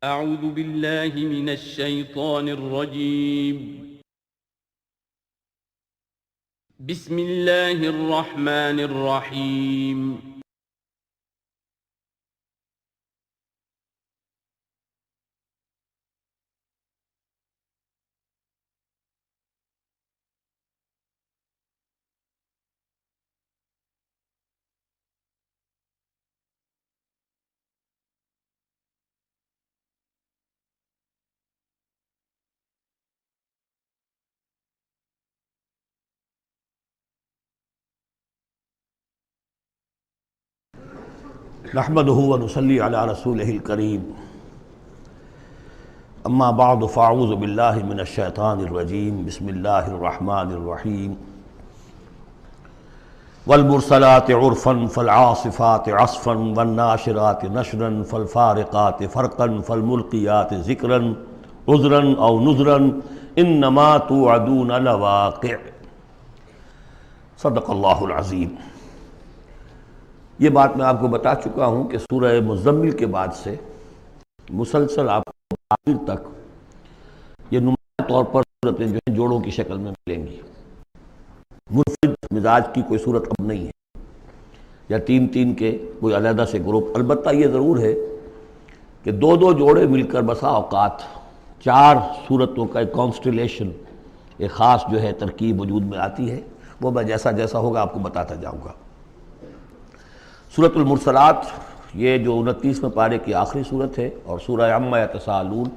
أعوذ بالله من الشيطان الرجيم. بسم الله الرحمن الرحيم. نحمده ونصلي على رسوله الكريم اما بعد فاعوذ بالله من الشیطان الرجیم بسم اللہ الرحمن الرحیم والمرسلات عرفا فالعاصفات عصفا والناشرات نشرا فالفارقات فرقا فالملقيات ذکرا عذرا او نذرا انما توعدون لواقع صدق اللہ العظیم۔ یہ بات میں آپ کو بتا چکا ہوں کہ سورہ مزمل کے بعد سے مسلسل آپ کو آخر تک یہ نمایاں طور پر صورتیں جو ہیں جوڑوں کی شکل میں ملیں گی۔ منفرد مزاج کی کوئی صورت اب نہیں ہے یا تین تین کے کوئی علیحدہ سے گروپ۔ البتہ یہ ضرور ہے کہ دو دو جوڑے مل کر بسا اوقات چار صورتوں کا ایک کانسٹیلیشن، ایک خاص جو ہے ترکیب وجود میں آتی ہے۔ وہ میں جیسا جیسا ہوگا آپ کو بتاتا جاؤں گا۔ سورۃ المرسلات یہ جو 29ویں پارے کی آخری صورت ہے، اور سورہ عما یتساءلون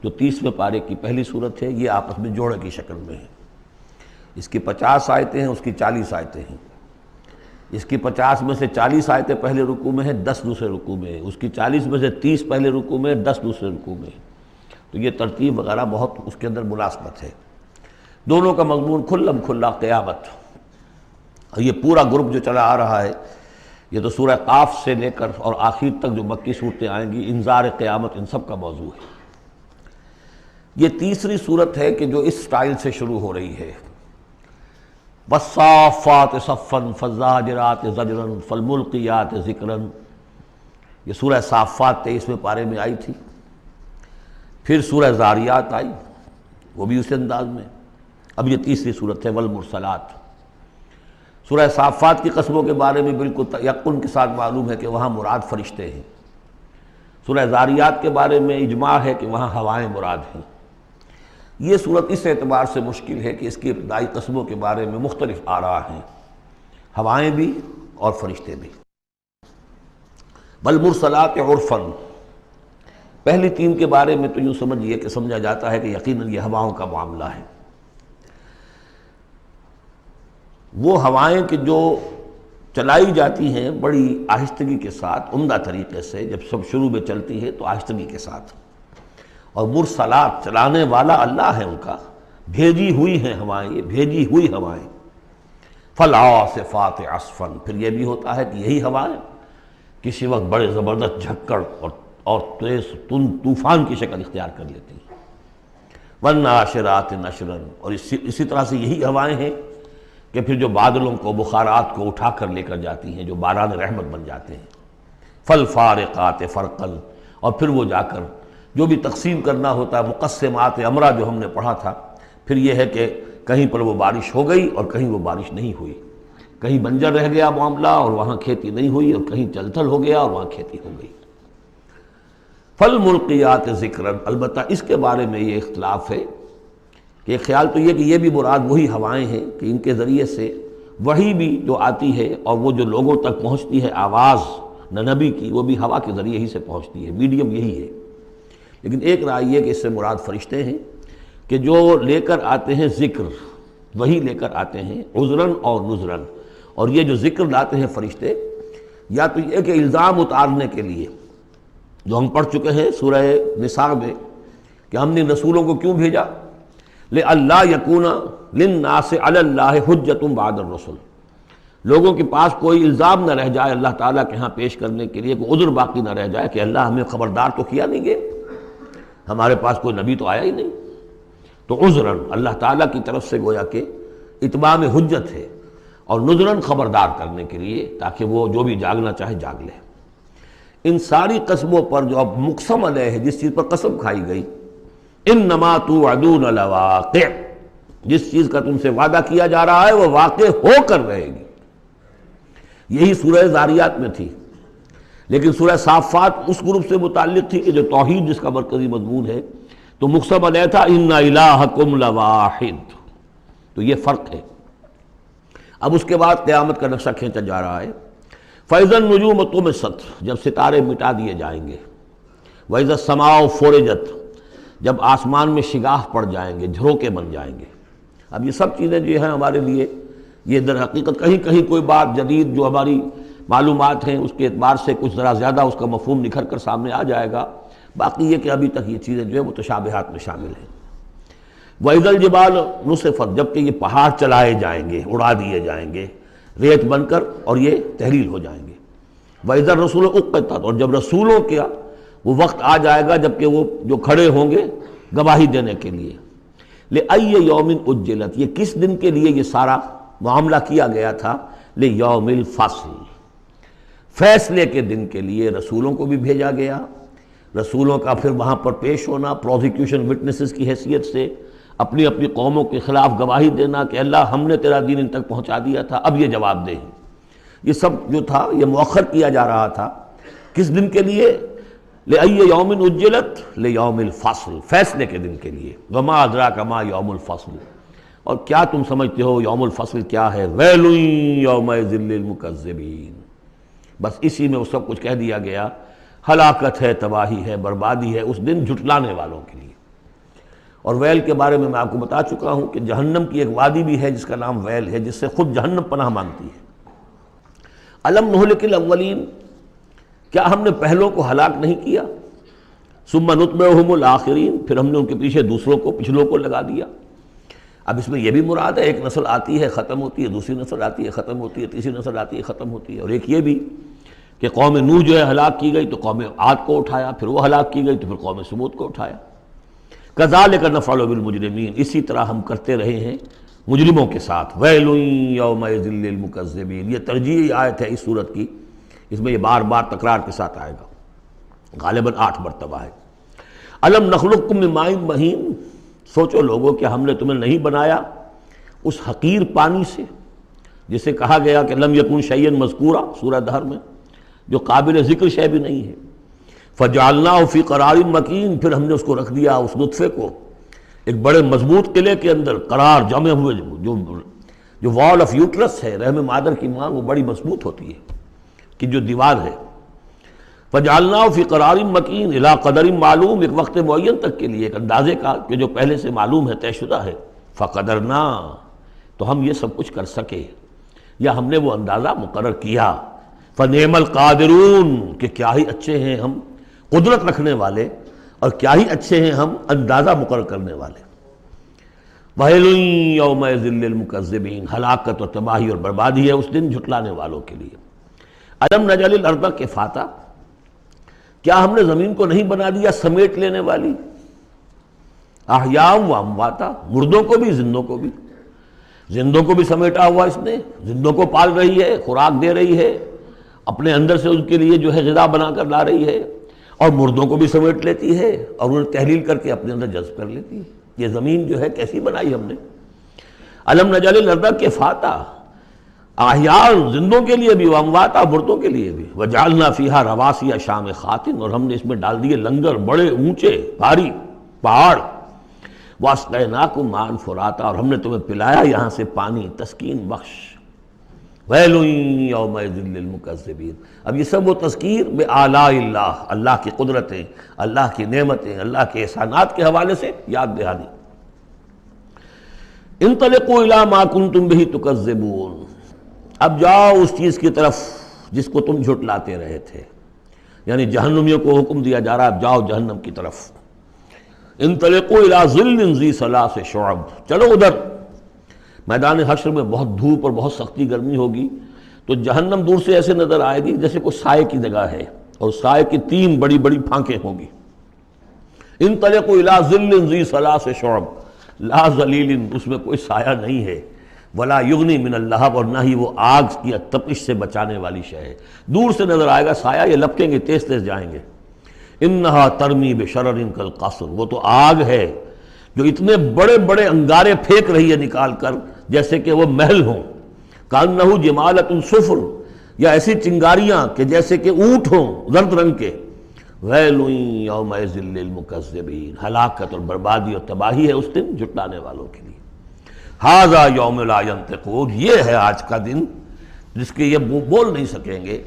جو 30ویں پارے کی پہلی صورت ہے، یہ آپس میں جوڑے کی شکل میں ہے۔ اس کی 50 آیتیں ہیں، اس کی 40 آیتیں ہیں۔ اس کی 50 میں سے 40 آیتیں پہلے رکوع میں ہیں، 10 دوسرے رکوع میں ہیں۔ اس کی 40 میں سے 30 پہلے رکوع میں ہیں، 10 دوسرے رکوع میں ہیں۔ تو یہ ترتیب وغیرہ بہت اس کے اندر مناسبت ہے۔ دونوں کا مضمون کھلم کھلا قیامت، اور یہ پورا گروپ جو چلا آ رہا ہے، یہ تو سورہ قاف سے لے کر اور آخر تک جو مکی صورتیں آئیں گی، انذار قیامت ان سب کا موضوع ہے۔ یہ تیسری صورت ہے کہ جو اس سٹائل سے شروع ہو رہی ہے۔ والصافات صفا فالزاجرات زجرا فالملقیات ذکرا۔ یہ سورہ صافات 23ویں پارے میں آئی تھی، پھر سورہ زاریات آئی، وہ بھی اسی انداز میں۔ اب یہ تیسری صورت ہے والمرسلات۔ سورہ صافات کی قسموں کے بارے میں بالکل یقین کے ساتھ معلوم ہے کہ وہاں مراد فرشتے ہیں۔ سورہ زاریات کے بارے میں اجماع ہے کہ وہاں ہوائیں مراد ہیں۔ یہ صورت اس اعتبار سے مشکل ہے کہ اس کی ابتدائی قسموں کے بارے میں مختلف آراء ہیں، ہوائیں بھی اور فرشتے بھی۔ والمرسلات عرفا، پہلی تین کے بارے میں تو یوں سمجھیے کہ سمجھا جاتا ہے کہ یقیناً یہ ہواؤں کا معاملہ ہے۔ وہ ہوائیں کہ جو چلائی جاتی ہیں بڑی آہستگی کے ساتھ، عمدہ طریقے سے، جب سب شروع میں چلتی ہے تو آہستگی کے ساتھ، اور مرسلات چلانے والا اللہ ہے ان کا، بھیجی ہوئی ہیں ہوائیں، یہ بھیجی ہوئی ہوائیں۔ فالعاصفات عصفا، پھر یہ بھی ہوتا ہے کہ یہی ہوائیں کسی وقت بڑے زبردست جھکڑ اور تیز طوفان کی شکل اختیار کر لیتی ہیں۔ والناشرات نشرا، اور اسی طرح سے یہی ہوائیں ہیں کہ پھر جو بادلوں کو، بخارات کو اٹھا کر لے کر جاتی ہیں، جو باران رحمت بن جاتے ہیں۔ فالفارقات فرقا، اور پھر وہ جا کر جو بھی تقسیم کرنا ہوتا ہے، مقسمات امرہ جو ہم نے پڑھا تھا، پھر یہ ہے کہ کہیں پر وہ بارش ہو گئی اور کہیں وہ بارش نہیں ہوئی، کہیں بنجر رہ گیا معاملہ اور وہاں کھیتی نہیں ہوئی، اور کہیں چل تھل ہو گیا اور وہاں کھیتی ہو گئی۔ فالملقیات ذکرا، البتہ اس کے بارے میں یہ اختلاف ہے کہ خیال تو یہ کہ یہ بھی مراد وہی ہوائیں ہیں کہ ان کے ذریعے سے وحی بھی جو آتی ہے اور وہ جو لوگوں تک پہنچتی ہے آواز نبی کی، وہ بھی ہوا کے ذریعے ہی سے پہنچتی ہے، میڈیم یہی ہے۔ لیکن ایک رائے یہ کہ اس سے مراد فرشتے ہیں کہ جو لے کر آتے ہیں ذکر، وہی لے کر آتے ہیں عذراً اور نذراً۔ اور یہ جو ذکر لاتے ہیں فرشتے، یا تو یہ کہ الزام اتارنے کے لیے، جو ہم پڑھ چکے ہیں سورہ نساء میں کہ ہم نے رسولوں کو کیوں بھیجا، لِأَلَّا يَكُونَ لِلنَّاسِ عَلَى اللَّهِ حُجَّةٌ بَعْدَ الرُّسُلِ، لوگوں کے پاس کوئی الزام نہ رہ جائے اللہ تعالیٰ کے ہاں پیش کرنے کے لیے، کوئی عذر باقی نہ رہ جائے کہ اللہ ہمیں خبردار تو کیا نہیں گئے، ہمارے پاس کوئی نبی تو آیا ہی نہیں۔ تو عذراً اللہ تعالیٰ کی طرف سے گویا کہ اتمام حجت ہے، اور نذراً خبردار کرنے کے لیے، تاکہ وہ جو بھی جاگنا چاہے جاگ لے۔ ان ساری قسموں پر جو اب مقسم علیہ ہے، جس چیز پر قسم کھائی گئی، انما توعدون لواقع، جس چیز کا تم سے وعدہ کیا جا رہا ہے وہ واقع ہو کر رہے گی۔ یہی سورہ ذاریات میں تھی، لیکن سورہ صافات اس گروپ سے متعلق تھی کہ جو توحید جس کا مرکزی مضمون ہے، تو مقسم علیہ تھا ان الہکم لواحد، تو یہ فرق ہے۔ اب اس کے بعد قیامت کا نقشہ کھینچا جا رہا ہے۔ فَإِذَا النُّجُومُ طُمِسَتْ، جب ستارے مٹا دیے جائیں گے۔ وَإِذَا السَّمَاءُ فُرِجَتْ، جب آسمان میں شگاف پڑ جائیں گے، جھروکے بن جائیں گے۔ اب یہ سب چیزیں جو ہیں ہمارے لیے، یہ در حقیقت کہیں کہیں کوئی بات جدید جو ہماری معلومات ہیں اس کے اعتبار سے کچھ ذرا زیادہ اس کا مفہوم نکھر کر سامنے آ جائے گا، باقی یہ کہ ابھی تک یہ چیزیں جو ہیں متشابہات میں شامل ہیں۔ وَإِذَا الْجِبَالُ نُصِفَتْ، جب کہ یہ پہاڑ چلائے جائیں گے، اڑا دیے جائیں گے ریت بن کر، اور یہ تحلیل ہو جائیں گے۔ وَإِذَا الرُّسُلُ أُقِّتَتْ، اور جب رسولوں کا وہ وقت آ جائے گا جب کہ وہ جو کھڑے ہوں گے گواہی دینے کے لیے۔ لِأَيِّ يَوْمٍ أُجِّلَتْ، یہ کس دن کے لیے یہ سارا معاملہ کیا گیا تھا؟ لِيَوْمِ الْفَصْلِ، فیصلے کے دن کے لیے رسولوں کو بھی بھیجا گیا۔ رسولوں کا پھر وہاں پر پیش ہونا، پروزیکیوشن وٹنسز کی حیثیت سے اپنی اپنی قوموں کے خلاف گواہی دینا کہ اللہ ہم نے تیرا دین ان تک پہنچا دیا تھا، اب یہ جواب دے۔ یہ سب جو تھا یہ مؤخر کیا جا رہا تھا، کس دن کے لیے؟ لِأَيِّ يَوْمٍ أُجِّلَتْ لِيَوْمِ الْفَصْلِ، فیصلے کے دن کے لیے۔ وَمَا أَدْرَاكَ مَا يَوْمُ الْفَصْلِ، اور کیا تم سمجھتے ہو یوم الفصل کیا ہے؟ وَيْلٌ يَوْمَئِذٍ لِّلْمُكَذِّبِينَ، بس اسی میں وہ سب کچھ کہہ دیا گیا۔ ہلاکت ہے، تباہی ہے، بربادی ہے اس دن جھٹلانے والوں کے لیے۔ اور ویل کے بارے میں آپ کو بتا چکا ہوں کہ جہنم کی ایک وادی بھی ہے جس کا نام ویل ہے، جس سے خود جہنم پناہ مانگتی ہے۔ الم نہلک الاولین، کیا ہم نے پہلوں کو ہلاک نہیں کیا؟ ثم نتبعہم الآخرین، پھر ہم نے ان کے پیچھے دوسروں کو، پچھلوں کو لگا دیا۔ اب اس میں یہ بھی مراد ہے ایک نسل آتی ہے ختم ہوتی ہے، دوسری نسل آتی ہے ختم ہوتی ہے، تیسری نسل آتی ہے ختم ہوتی ہے، اور ایک یہ بھی کہ قوم نوح جو ہے ہلاک کی گئی تو قوم عاد کو اٹھایا، پھر وہ ہلاک کی گئی تو پھر قوم سمود کو اٹھایا۔ کذالک نفعل بالمجرمین، اسی طرح ہم کرتے رہے ہیں مجرموں کے ساتھ۔ ویل یومئذ للمکذبین، یہ ترجیحی آیت ہے اس صورت کی، اس میں یہ بار بار تکرار کے ساتھ آئے گا، غالباً 8 مرتبہ ہے۔ الم نخلقکم من ماء مہین، سوچو لوگوں کہ ہم نے تمہیں نہیں بنایا اس حقیر پانی سے جسے کہا گیا کہ لم یکن شیئا مذکورا سورہ دہر میں، جو قابل ذکر شے بھی نہیں ہے۔ فجعلناہ فی قرار مکین، پھر ہم نے اس کو رکھ دیا، اس نطفے کو ایک بڑے مضبوط قلعے کے اندر قرار جمے ہوئے، جو وال آف یوٹرس ہے، رحم مادر کی ماں، وہ بڑی مضبوط ہوتی ہے کہ جو دیوار ہے۔ فجعلناہ فی قرار مکین الی قدر معلوم، ایک وقت معین تک کے لیے، ایک اندازے کا کہ جو پہلے سے معلوم ہے، طے شدہ ہے۔ فقدرنا، تو ہم یہ سب کچھ کر سکے، یا ہم نے وہ اندازہ مقرر کیا۔ فنعم القادرون، کہ کیا ہی اچھے ہیں ہم قدرت رکھنے والے، اور کیا ہی اچھے ہیں ہم اندازہ مقرر کرنے والے۔ وَيْلٌ يَوْمَئِذٍ لِّلْمُكَذِّبِينَ، ہلاکت اور تباہی اور بربادی ہے اس دن جھٹلانے والوں کے لیے۔ أَلَمْ نَجْعَلِ الْأَرْضَ كِفَاتًا، کیا ہم نے زمین کو نہیں بنا دیا سمیٹ لینے والی؟ احیاء و امواتا، مردوں کو بھی زندوں کو بھی، زندوں کو بھی سمیٹا ہوا اس نے، زندوں کو پال رہی ہے، خوراک دے رہی ہے، اپنے اندر سے ان کے لیے جو ہے غذا بنا کر لا رہی ہے، اور مردوں کو بھی سمیٹ لیتی ہے اور انہیں تحلیل کر کے اپنے اندر جذب کر لیتی ہے۔ یہ زمین جو ہے کیسی بنائی ہم نے۔ الم نجعل الارض کفاتا، احیاء زندوں کے لیے بھی، وامواتا مردوں کے لیے بھی، وجعلنا فیہا رواسی شامخات، اور ہم نے اس میں ڈال دیے لنگر بڑے اونچے بھاری پہاڑ۔ واسقیناکم ماء فراتا، اور ہم نے تمہیں پلایا یہاں سے پانی تسکین بخش۔ ویل یومئذ للمکذبین، اب یہ سب وہ تذکیر بآلاء اللہ، اللہ کی قدرتیں، اللہ کی نعمتیں، اللہ کے احسانات کے حوالے سے یاد دہانی۔ انطلقوا الی ما کنتم بہ تکذبون، اب جاؤ اس چیز کی طرف جس کو تم جھٹلاتے رہے تھے، یعنی جہنمیوں کو حکم دیا جا رہا ہے اب جاؤ جہنم کی طرف۔ انطلقوا الی ظل ذی ثلاث شعب، چلو ادھر میدان حشر میں بہت دھوپ اور بہت سختی گرمی ہوگی، تو جہنم دور سے ایسے نظر آئے گی جیسے کوئی سائے کی جگہ ہے، اور سائے کی 3 بڑی بڑی پھانکیں ہوں گی۔ انطلقوا الی ظل ذی ثلاث شعب، لا ظلیل، اس میں کوئی سایہ نہیں ہے، ولا یغنی من اللہب، اور نہ ہی وہ آگ کی تپش سے بچانے والی شے ہے۔ دور سے نظر آئے گا سایہ، یہ لپکیں گے، تیز تیز جائیں گے۔ انہا ترمی بشرر کالقصر، وہ تو آگ ہے جو اتنے بڑے بڑے انگارے پھینک رہی ہے نکال کر جیسے کہ وہ محل ہوں۔ کانہ جمالۃ صفر، یا ایسی چنگاریاں کہ جیسے کہ اونٹ ہوں زرد رنگ کے۔ ویل یومئذ للمکذبین، ہلاکت اور بربادی اور تباہی ہے اس دن جھٹلانے والوں کے لیے۔ ھذا یوم لا ینطقون، یہ ہے آج کا دن جس کے یہ بول نہیں سکیں گے۔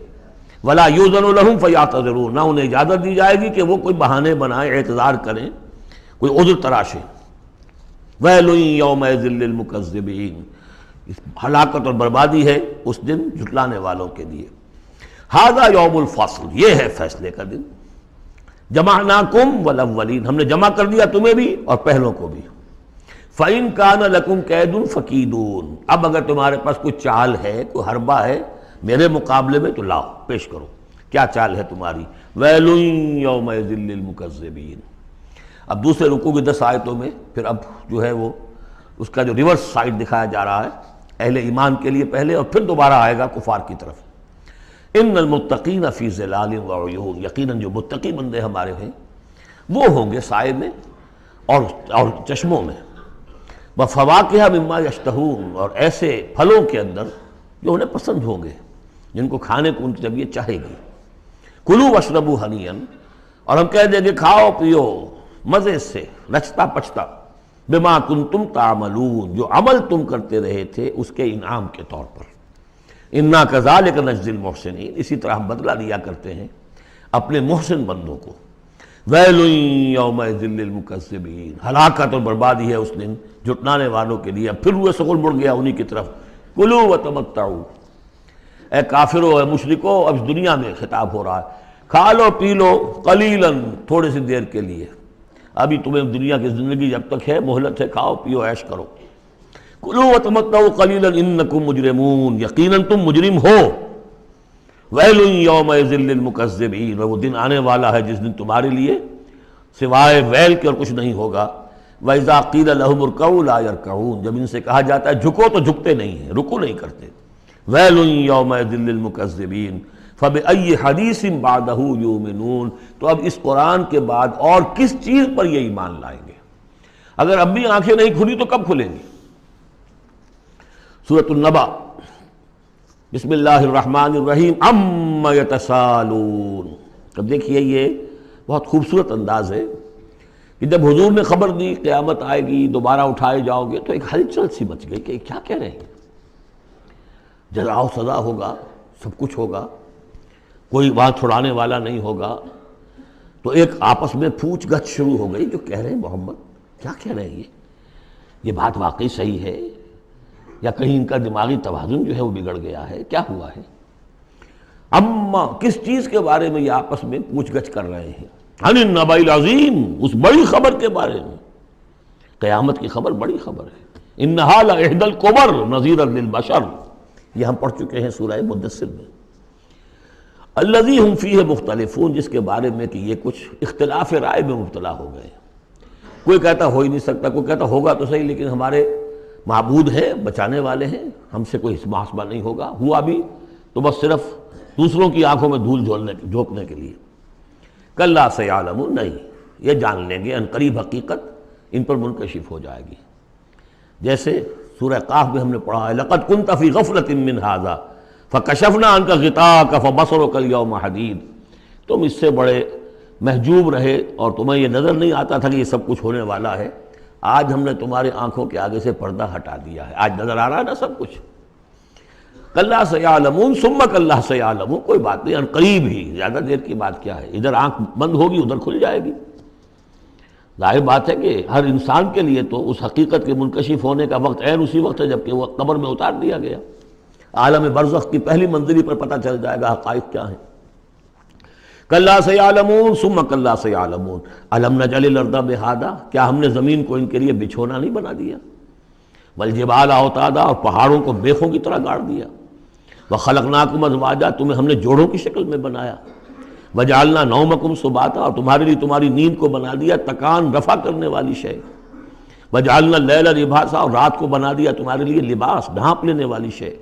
ولا یؤذن لہم فیعتذرون، نہ انہیں اجازت دی جائے گی کہ وہ کوئی بہانے بنائیں، اعتذار کریں، کوئی عذر تراشیں۔ ویل یومئذ للمکذبین، ہلاکت اور بربادی ہے اس دن جھٹلانے والوں کے لیے۔ ھذا یوم الفصل، یہ ہے فیصلے کا دن۔ جمعناکم والاولین، ہم نے جمع کر دیا تمہیں بھی اور پہلوں کو بھی۔ فَإِن كَانَ لَكُمْ كَيْدٌ فَكِيدُونِ، اب اگر تمہارے پاس کوئی چال ہے، کوئی حربہ ہے میرے مقابلے میں تو لاؤ، پیش کرو، کیا چال ہے تمہاری؟ وَيْلٌ يَوْمَئِذٍ لِّلْمُكَذِّبِينَ۔ اب دوسرے رکوع کی 10 آیتوں میں پھر اب جو ہے وہ اس کا جو ریورس سائڈ دکھایا جا رہا ہے اہل ایمان کے لیے پہلے، اور پھر دوبارہ آئے گا کفار کی طرف۔ ان المتقین فی ظلال وعیون، یقیناً جو متقی بندے ہمارے ہیں وہ ہوں گے سائے میں اور چشموں میں۔ وفواکہ مما یشتہون، اور ایسے پھلوں کے اندر جو انہیں پسند ہوں گے، جن کو کھانے کو ان کی طبیعت چاہے گی۔ کلوا واشربوا ہنیئا، اور ہم کہہ دیں گے کھاؤ پیو مزے سے، رچتا پچتا، بما کنتم تعملون، جو عمل تم کرتے رہے تھے اس کے انعام کے طور پر۔ انا کذالک نجزی المحسنین، اسی طرح ہم بدلہ دیا کرتے ہیں اپنے محسن بندوں کو۔ ویل یومئذ للمکذبین، ہلاکت اور بربادی ہے اس دن جھٹلانے والوں کے لیے۔ اب پھر روئے سغل مڑ گیا انہی کی طرف۔ کلوا وتمتعوا، اے کافرو، اے مشرکو، اب اس دنیا میں خطاب ہو رہا ہے، کھا لو پی لو قلیلاً، تھوڑے سی دیر کے لیے، ابھی تمہیں دنیا کی زندگی جب تک ہے مہلت ہے، کھاؤ پیو عیش کرو۔ کلوا وتمتعوا قلیلا انکم مجرمون، یقیناً تم مجرم ہو۔ ویل یومئذ للمکذبین، وہ دن آنے والا ہے جس دن تمہارے لیے سوائے ویل کے اور کچھ نہیں ہوگا۔ وَإِذَا قِيلَ لَهُمُ ارْكَعُوا لَا يَرْكَعُونَ، جب ان سے کہا جاتا ہے جھکو تو جھکتے نہیں ہیں، رکو نہیں کرتے۔ ویل یومئذ للمکذبین فَبِأَيِّ حَدِيثٍ بَعْدَهُ يُؤْمِنُونَ، تو اب اس قرآن کے بعد اور کس چیز پر یہ ایمان لائیں گے؟ اگر اب بھی آنکھیں نہیں کھلی تو کب کھلیں گی؟ سورۃ النبأ، بسم اللہ الرحمن الرحیم، عَمَّ يَتَسَاءَلُونَ۔ اب دیکھیے یہ بہت خوبصورت انداز ہے کہ جب حضور نے خبر دی قیامت آئے گی، دوبارہ اٹھائے جاؤ گے، تو ایک ہلچل سی مچ گئی کہ کیا کہہ رہے ہیں، جزا و سزا ہوگا، سب کچھ ہوگا، کوئی بات چھڑانے والا نہیں ہوگا۔ تو ایک آپس میں پوچھ گچھ شروع ہو گئی، جو کہہ رہے ہیں محمد کیا کہہ رہے ہیں، یہ بات واقعی صحیح ہے یا کہیں ان کا دماغی توازن جو ہے وہ بگڑ گیا ہے، کیا ہوا ہے؟ اما، کس چیز کے بارے میں یہ آپس میں پوچھ گچھ کر رہے ہیں؟ عن النبأ العظیم، اس بڑی خبر کے بارے میں۔ قیامت کی خبر بڑی خبر ہے۔ انہا لإحدی الکبر نذیرا للبشر، یہ ہم پڑھ چکے ہیں سورہ مدثر میں۔ الذی ہم فیہ مختلفون، جس کے بارے میں کہ یہ کچھ اختلاف رائے میں مبتلا ہو گئے، کوئی کہتا ہو ہی نہیں سکتا، کوئی کہتا ہوگا تو صحیح لیکن ہمارے معبود ہیں، بچانے والے ہیں، ہم سے کوئی محاسبہ نہیں ہوگا، ہوا بھی تو بس صرف دوسروں کی آنکھوں میں دھول جھونکنے کے لیے۔ کلا سیعلمون، نہیں، یہ جان لیں گے ان قریب حقیقت ان پر منکشف ہو جائے گی۔ جیسے سورہ قاف میں ہم نے پڑھا ہے، لقد كنت في غفلة من هذا فكشفنا عنك غطاءك فبصرك اليوم حديد، تم اس سے بڑے محجوب رہے اور تمہیں یہ نظر نہیں آتا تھا کہ یہ سب کچھ ہونے والا ہے، آج ہم نے تمہارے آنکھوں کے آگے سے پردہ ہٹا دیا ہے، آج نظر آ رہا ہے نا سب کچھ۔ کلا سیعلمون ثم کلا سیعلمون، کوئی بات نہیں، ان قریب ہی، زیادہ دیر کی بات کیا ہے، ادھر آنکھ بند ہوگی ادھر کھل جائے گی۔ ظاہر بات ہے کہ ہر انسان کے لیے تو اس حقیقت کے منکشف ہونے کا وقت عین اسی وقت ہے جب کہ وہ قبر میں اتار دیا گیا۔ عالم برزخ کی پہلی منزلی پر پتہ چل جائے گا حقائق کیا ہیں۔ کلا سیعلمون ثم کلا سیعلمون الم نجعل الارض مہادا، کیا ہم نے زمین کو ان کے لیے بچھونا نہیں بنا دیا؟ والجبال اوتادا، اور پہاڑوں کو بیخوں کی طرح گاڑ دیا۔ وخلقناکم ازواجا، تمہیں ہم نے جوڑوں کی شکل میں بنایا۔ وجعلنا نومکم سباتا، اور تمہارے لیے تمہاری نیند کو بنا دیا تکان رفع کرنے والی شے۔ وجعلنا اللیل لباسا، اور رات کو بنا دیا تمہارے لیے لباس، ڈھانپ لینے والی شے،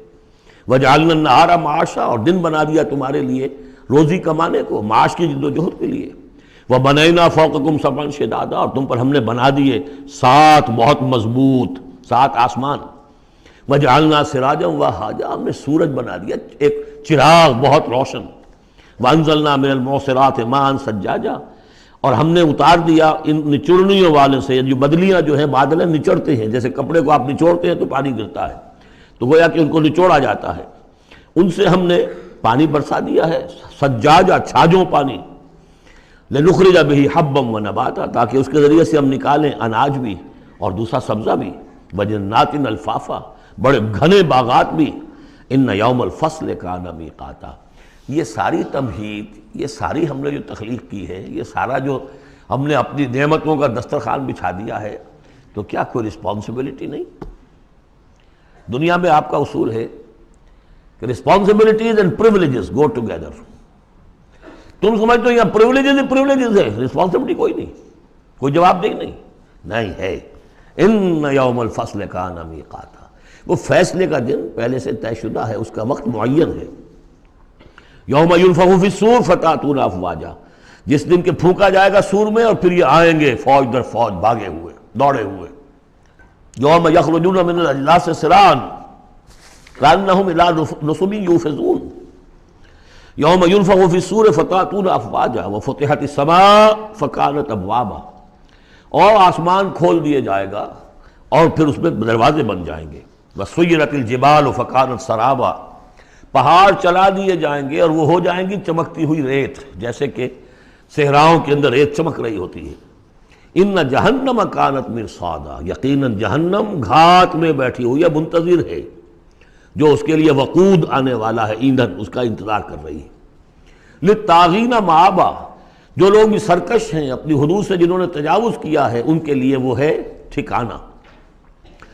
وجعلنا النہار معاشا، اور دن بنا دیا تمہارے لیے روزی کمانے کو، معاش کی جد و جہد کے لیے، وبنینا فوقکم سبعا شدادا، اور تم پر ہم نے بنا دیے 7 بہت مضبوط 7 آسمان، وجعلنا سراجا وہاجا، ہم نے سورج بنا دیا ایک چراغ بہت روشن، وانزلنا من المعصرات ماء ثجاجا، اور ہم نے اتار دیا ان نچوڑنیوں والے سے، جو بدلیاں جو ہیں بادل نچڑتے ہیں، جیسے کپڑے کو آپ نچوڑتے ہیں تو پانی گرتا ہے، تو گویا کہ ان کو نچوڑا جاتا ہے، ان سے ہم نے پانی برسا دیا ہے، سجاجا چھاجوں پانی، لنخرج به حبا ونباتا، تاکہ اس کے ذریعے سے ہم نکالیں اناج بھی اور دوسرا سبزہ بھی، وجنات الفافا، بڑے گھنے باغات بھی، ان یوم الفصل کان میقاتا۔ یہ ساری تمہید، یہ ساری ہم نے جو تخلیق کی ہے، یہ سارا جو ہم نے اپنی نعمتوں کا دسترخوان بچھا دیا ہے، تو کیا کوئی رسپانسبلٹی نہیں؟ دنیا میں آپ کا اصول ہے کہ responsibilities and privileges go together. تم سمجھتے ہو یہاں پریولیجز ہی پریولیجز ہے، رسپانسبلٹی کوئی نہیں، کوئی جواب دہی نہیں ہے۔ ان یوم الفصل کان میقاتا، وہ فیصلے کا دن پہلے سے طے شدہ ہے، اس کا وقت معین ہے۔ یوم ینفخ فی الصور فتأتون افواجا، جس دن کہ پھونکا جائے گا سور میں، اور پھر یہ آئیں گے فوج در فوج، بھاگے ہوئے دوڑے ہوئے۔ یوم یخرجون من الاجداث سراعا کأنہم الی نصب یوفضون، یوم ینفخ فی الصور فتأتون افواجا وفتحت السماء فکانت ابوابا، اور آسمان کھول دیے جائے گا اور پھر اس میں دروازے بن جائیں گے، وسیرت الجبال فکانت سرابا، پہاڑ چلا دیے جائیں گے اور وہ ہو جائیں گی چمکتی ہوئی ریت، جیسے کہ صحراؤں کے اندر ریت چمک رہی ہوتی ہے۔ ان جہنم کانت مرصادا، یقیناً جہنم گھات میں بیٹھی ہوئی ہے، منتظر ہے، جو اس کے لیے وقود آنے والا ہے، ایندھن، اس کا انتظار کر رہی ہے۔ للطاغین مآبا، جو لوگ بھی سرکش ہیں، اپنی حدود سے جنہوں نے تجاوز کیا ہے، ان کے لیے وہ ہے ٹھکانہ۔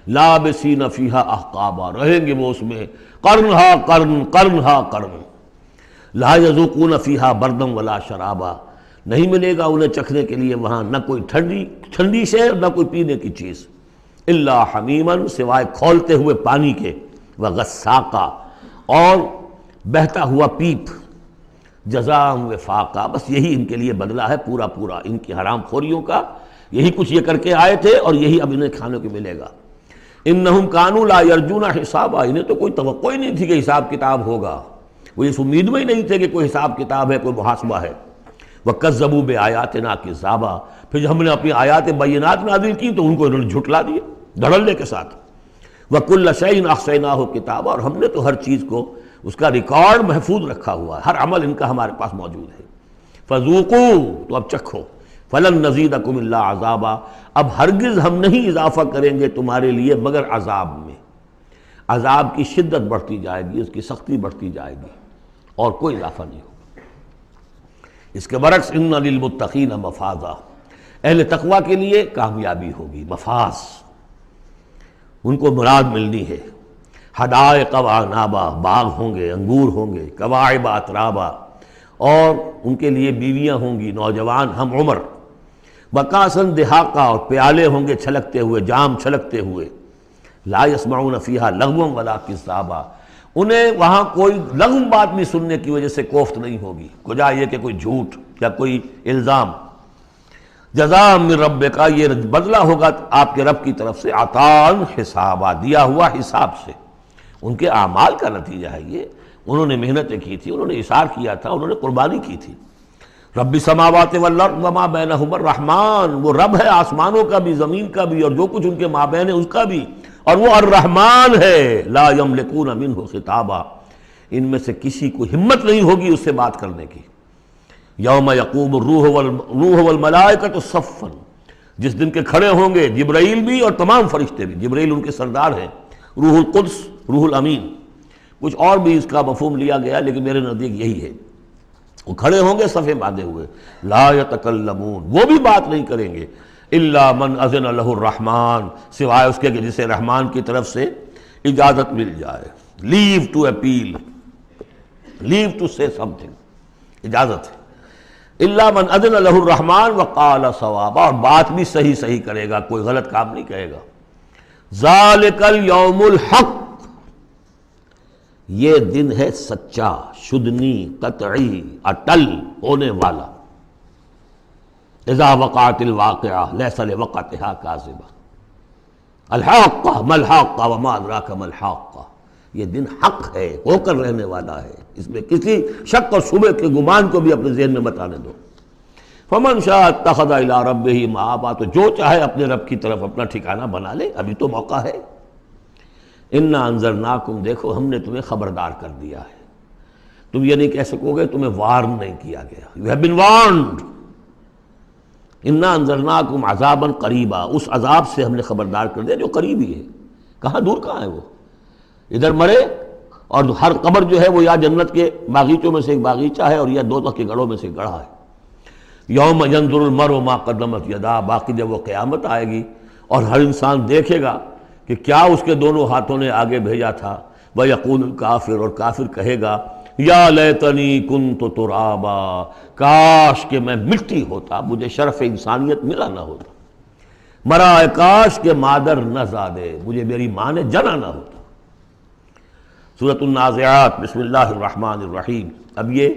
لابسین فیہا احقابا، رہیں گے وہ اس میں قرنہا قرن قرنہا قرن، لا یذوقون فیہا بردا ولا شرابا، نہیں ملے گا انہیں چکھنے کے لیے وہاں نہ کوئی ٹھنڈی شے نہ کوئی پینے کی چیز، الا حمیما، سوائے کھولتے ہوئے پانی کے، وغساقا، اور بہتا ہوا پیپ، جزاء وفاقا، بس یہی ان کے لیے بدلہ ہے پورا پورا ان کی حرام خوریوں کا، یہی کچھ یہ کر کے آئے تھے اور یہی اب انہیں کھانے کو ملے گا۔ انہم کانوا لا یرجون حسابا، انہیں تو کوئی توقع ہی نہیں تھی کہ حساب کتاب ہوگا، وہ اس امید میں ہی نہیں تھے کہ کوئی حساب کتاب ہے، کوئی محاسبہ ہے۔ وکذبوا بآیاتنا کذابا، پھر جب ہم نے اپنی آیات بینات نازل کی تو ان کو انہوں نے جھٹلا دیا دھڑلے کے ساتھ۔ وکل شیء احصیناہ کتابا، اور ہم نے تو ہر چیز کو اس کا ریکارڈ محفوظ رکھا ہوا ہے، ہر عمل ان کا ہمارے پاس موجود ہے۔ فذوقوا، تو اب چکھو، فلن نزیدکم الا عذابا، اب ہرگز ہم نہیں اضافہ کریں گے تمہارے لیے مگر عذاب میں، عذاب کی شدت بڑھتی جائے گی، اس کی سختی بڑھتی جائے گی، اور کوئی اضافہ نہیں ہوگا۔ اس کے برعکس ان للمتقین مفازا، اہل تقوی کے لیے کامیابی ہوگی، مفاز، ان کو مراد ملنی ہے۔ حدائق وعنابا، باغ ہوں گے، انگور ہوں گے، کواعب اترابا، اور ان کے لیے بیویاں ہوں گی نوجوان ہم عمر، بکاسن دہاقا، اور پیالے ہوں گے چھلکتے ہوئے، جام چھلکتے ہوئے، لا یسمعون فیہا لغوا ولا کذابا، انہیں وہاں کوئی لغو بات بھی سننے کی وجہ سے کوفت نہیں ہوگی، وجہ یہ کہ کوئی جھوٹ یا کوئی الزام۔ جزاء من ربک، یہ بدلہ ہوگا آپ کے رب کی طرف سے، عطاء حسابا، دیا ہوا حساب سے، ان کے اعمال کا نتیجہ ہے یہ، انہوں نے محنتیں کی تھی، انہوں نے اثار کیا تھا، انہوں نے قربانی کی تھی۔ رب السماوات والارض وما بینہما الرحمن، وہ رب ہے آسمانوں کا بھی زمین کا بھی اور جو کچھ ان کے مابین ہے اس کا بھی، اور وہ الرحمن ہے، لا یملکون منہ خطابا، ان میں سے کسی کو ہمت نہیں ہوگی اس سے بات کرنے کی۔ یوم یقوم الروح والملائکۃ صفا، جس دن کے کھڑے ہوں گے جبرائیل بھی اور تمام فرشتے بھی، جبرائیل ان کے سردار ہیں، روح القدس، روح الامین، کچھ اور بھی اس کا مفہوم لیا گیا لیکن میرے نزدیک یہی ہے۔ وہ کھڑے ہوں گے صفے باندھے ہوئے، لا یتکلمون، وہ بھی بات نہیں کریں گے، الا من اذن لہ الرحمن، سوائے اس کے کہ جسے رحمان کی طرف سے اجازت مل جائے، لیو ٹو اپیل، لیو ٹو سے سم تھنگ، اجازت ہے۔ الا من اذن له الرحمن وقال صوابا، اور بات بھی صحیح صحیح کرے گا، کوئی غلط کام نہیں کہے گا. ذالک الیوم الحق، یہ دن ہے سچا، شدنی، قطعی، اٹل ہونے والا. اذا وقعت الواقعہ لیس لوقعتها کاذبہ. الحاقہ ما الحاقہ وما ادراک ما الحاقہ، یہ دن حق ہے، ہو کر رہنے والا ہے، اس میں کسی شک اور شبہ کے گمان کو بھی اپنے ذہن میں مت آنے دو. فمن شاء اتخذ الی ربہ مآبا، تو جو چاہے اپنے رب کی طرف اپنا ٹھکانہ بنا لے، ابھی تو موقع ہے. انا انذرناکم، دیکھو ہم نے تمہیں خبردار کر دیا ہے. تم یہ نہیں کہہ سکو گے تمہیں وارن نہیں کیا گیا. You have been وارنڈ. انا انذرناکم عذابا قریبا، اس عذاب سے ہم نے خبردار کر دیا جو قریب ہی ہے. کہاں دور کہاں ہے وہ، ادھر مرے اور ہر قبر جو ہے وہ یا جنت کے باغیچوں میں سے ایک باغیچہ ہے اور یا دوزخ کے گڑھوں میں سے گڑھا ہے. یوم ینظر المرء ما قدمت یداہ، باقی جب وہ قیامت آئے گی اور ہر انسان دیکھے گا کہ کیا اس کے دونوں ہاتھوں نے آگے بھیجا تھا. وَيَقُولُ الْكَافِرُ، اور کافر کہے گا یا لیتنی کنت ترابا، کاش کہ میں مٹی ہوتا، مجھے شرف انسانیت ملا نہ ہوتا. مرا کاش کہ مادر نہ زادے، مجھے میری ماں نے جنا نہ ہوتا. سورۃ النازعات، بسم اللہ الرحمن الرحیم. اب یہ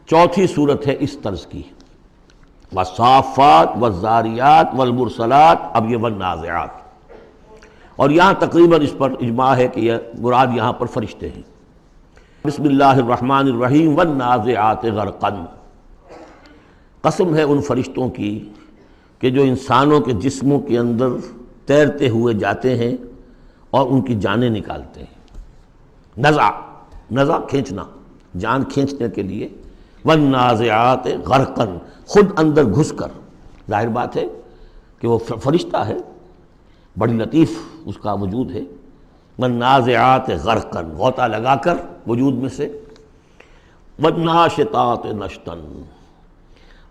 چوتھی صورت ہے اس طرز کی. والصافات والزاریات والمرسلات، اب یہ والنازعات. اور یہاں تقریباً اس پر اجماع ہے کہ یہ مراد یہاں پر فرشتے ہیں. بسم اللہ الرحمن الرحیم. والنازعات غرقا، قسم ہے ان فرشتوں کی کہ جو انسانوں کے جسموں کے اندر تیرتے ہوئے جاتے ہیں اور ان کی جانیں نکالتے ہیں. نزع کھینچنا، جان کھینچنے کے لیے. والنازعات غرقا، خود اندر گھس کر. ظاہر بات ہے کہ وہ فرشتہ ہے، بڑی لطیف اس کا وجود ہے. والنازعات غرقا، غوطہ لگا کر وجود میں سے. والناشطات نشطا،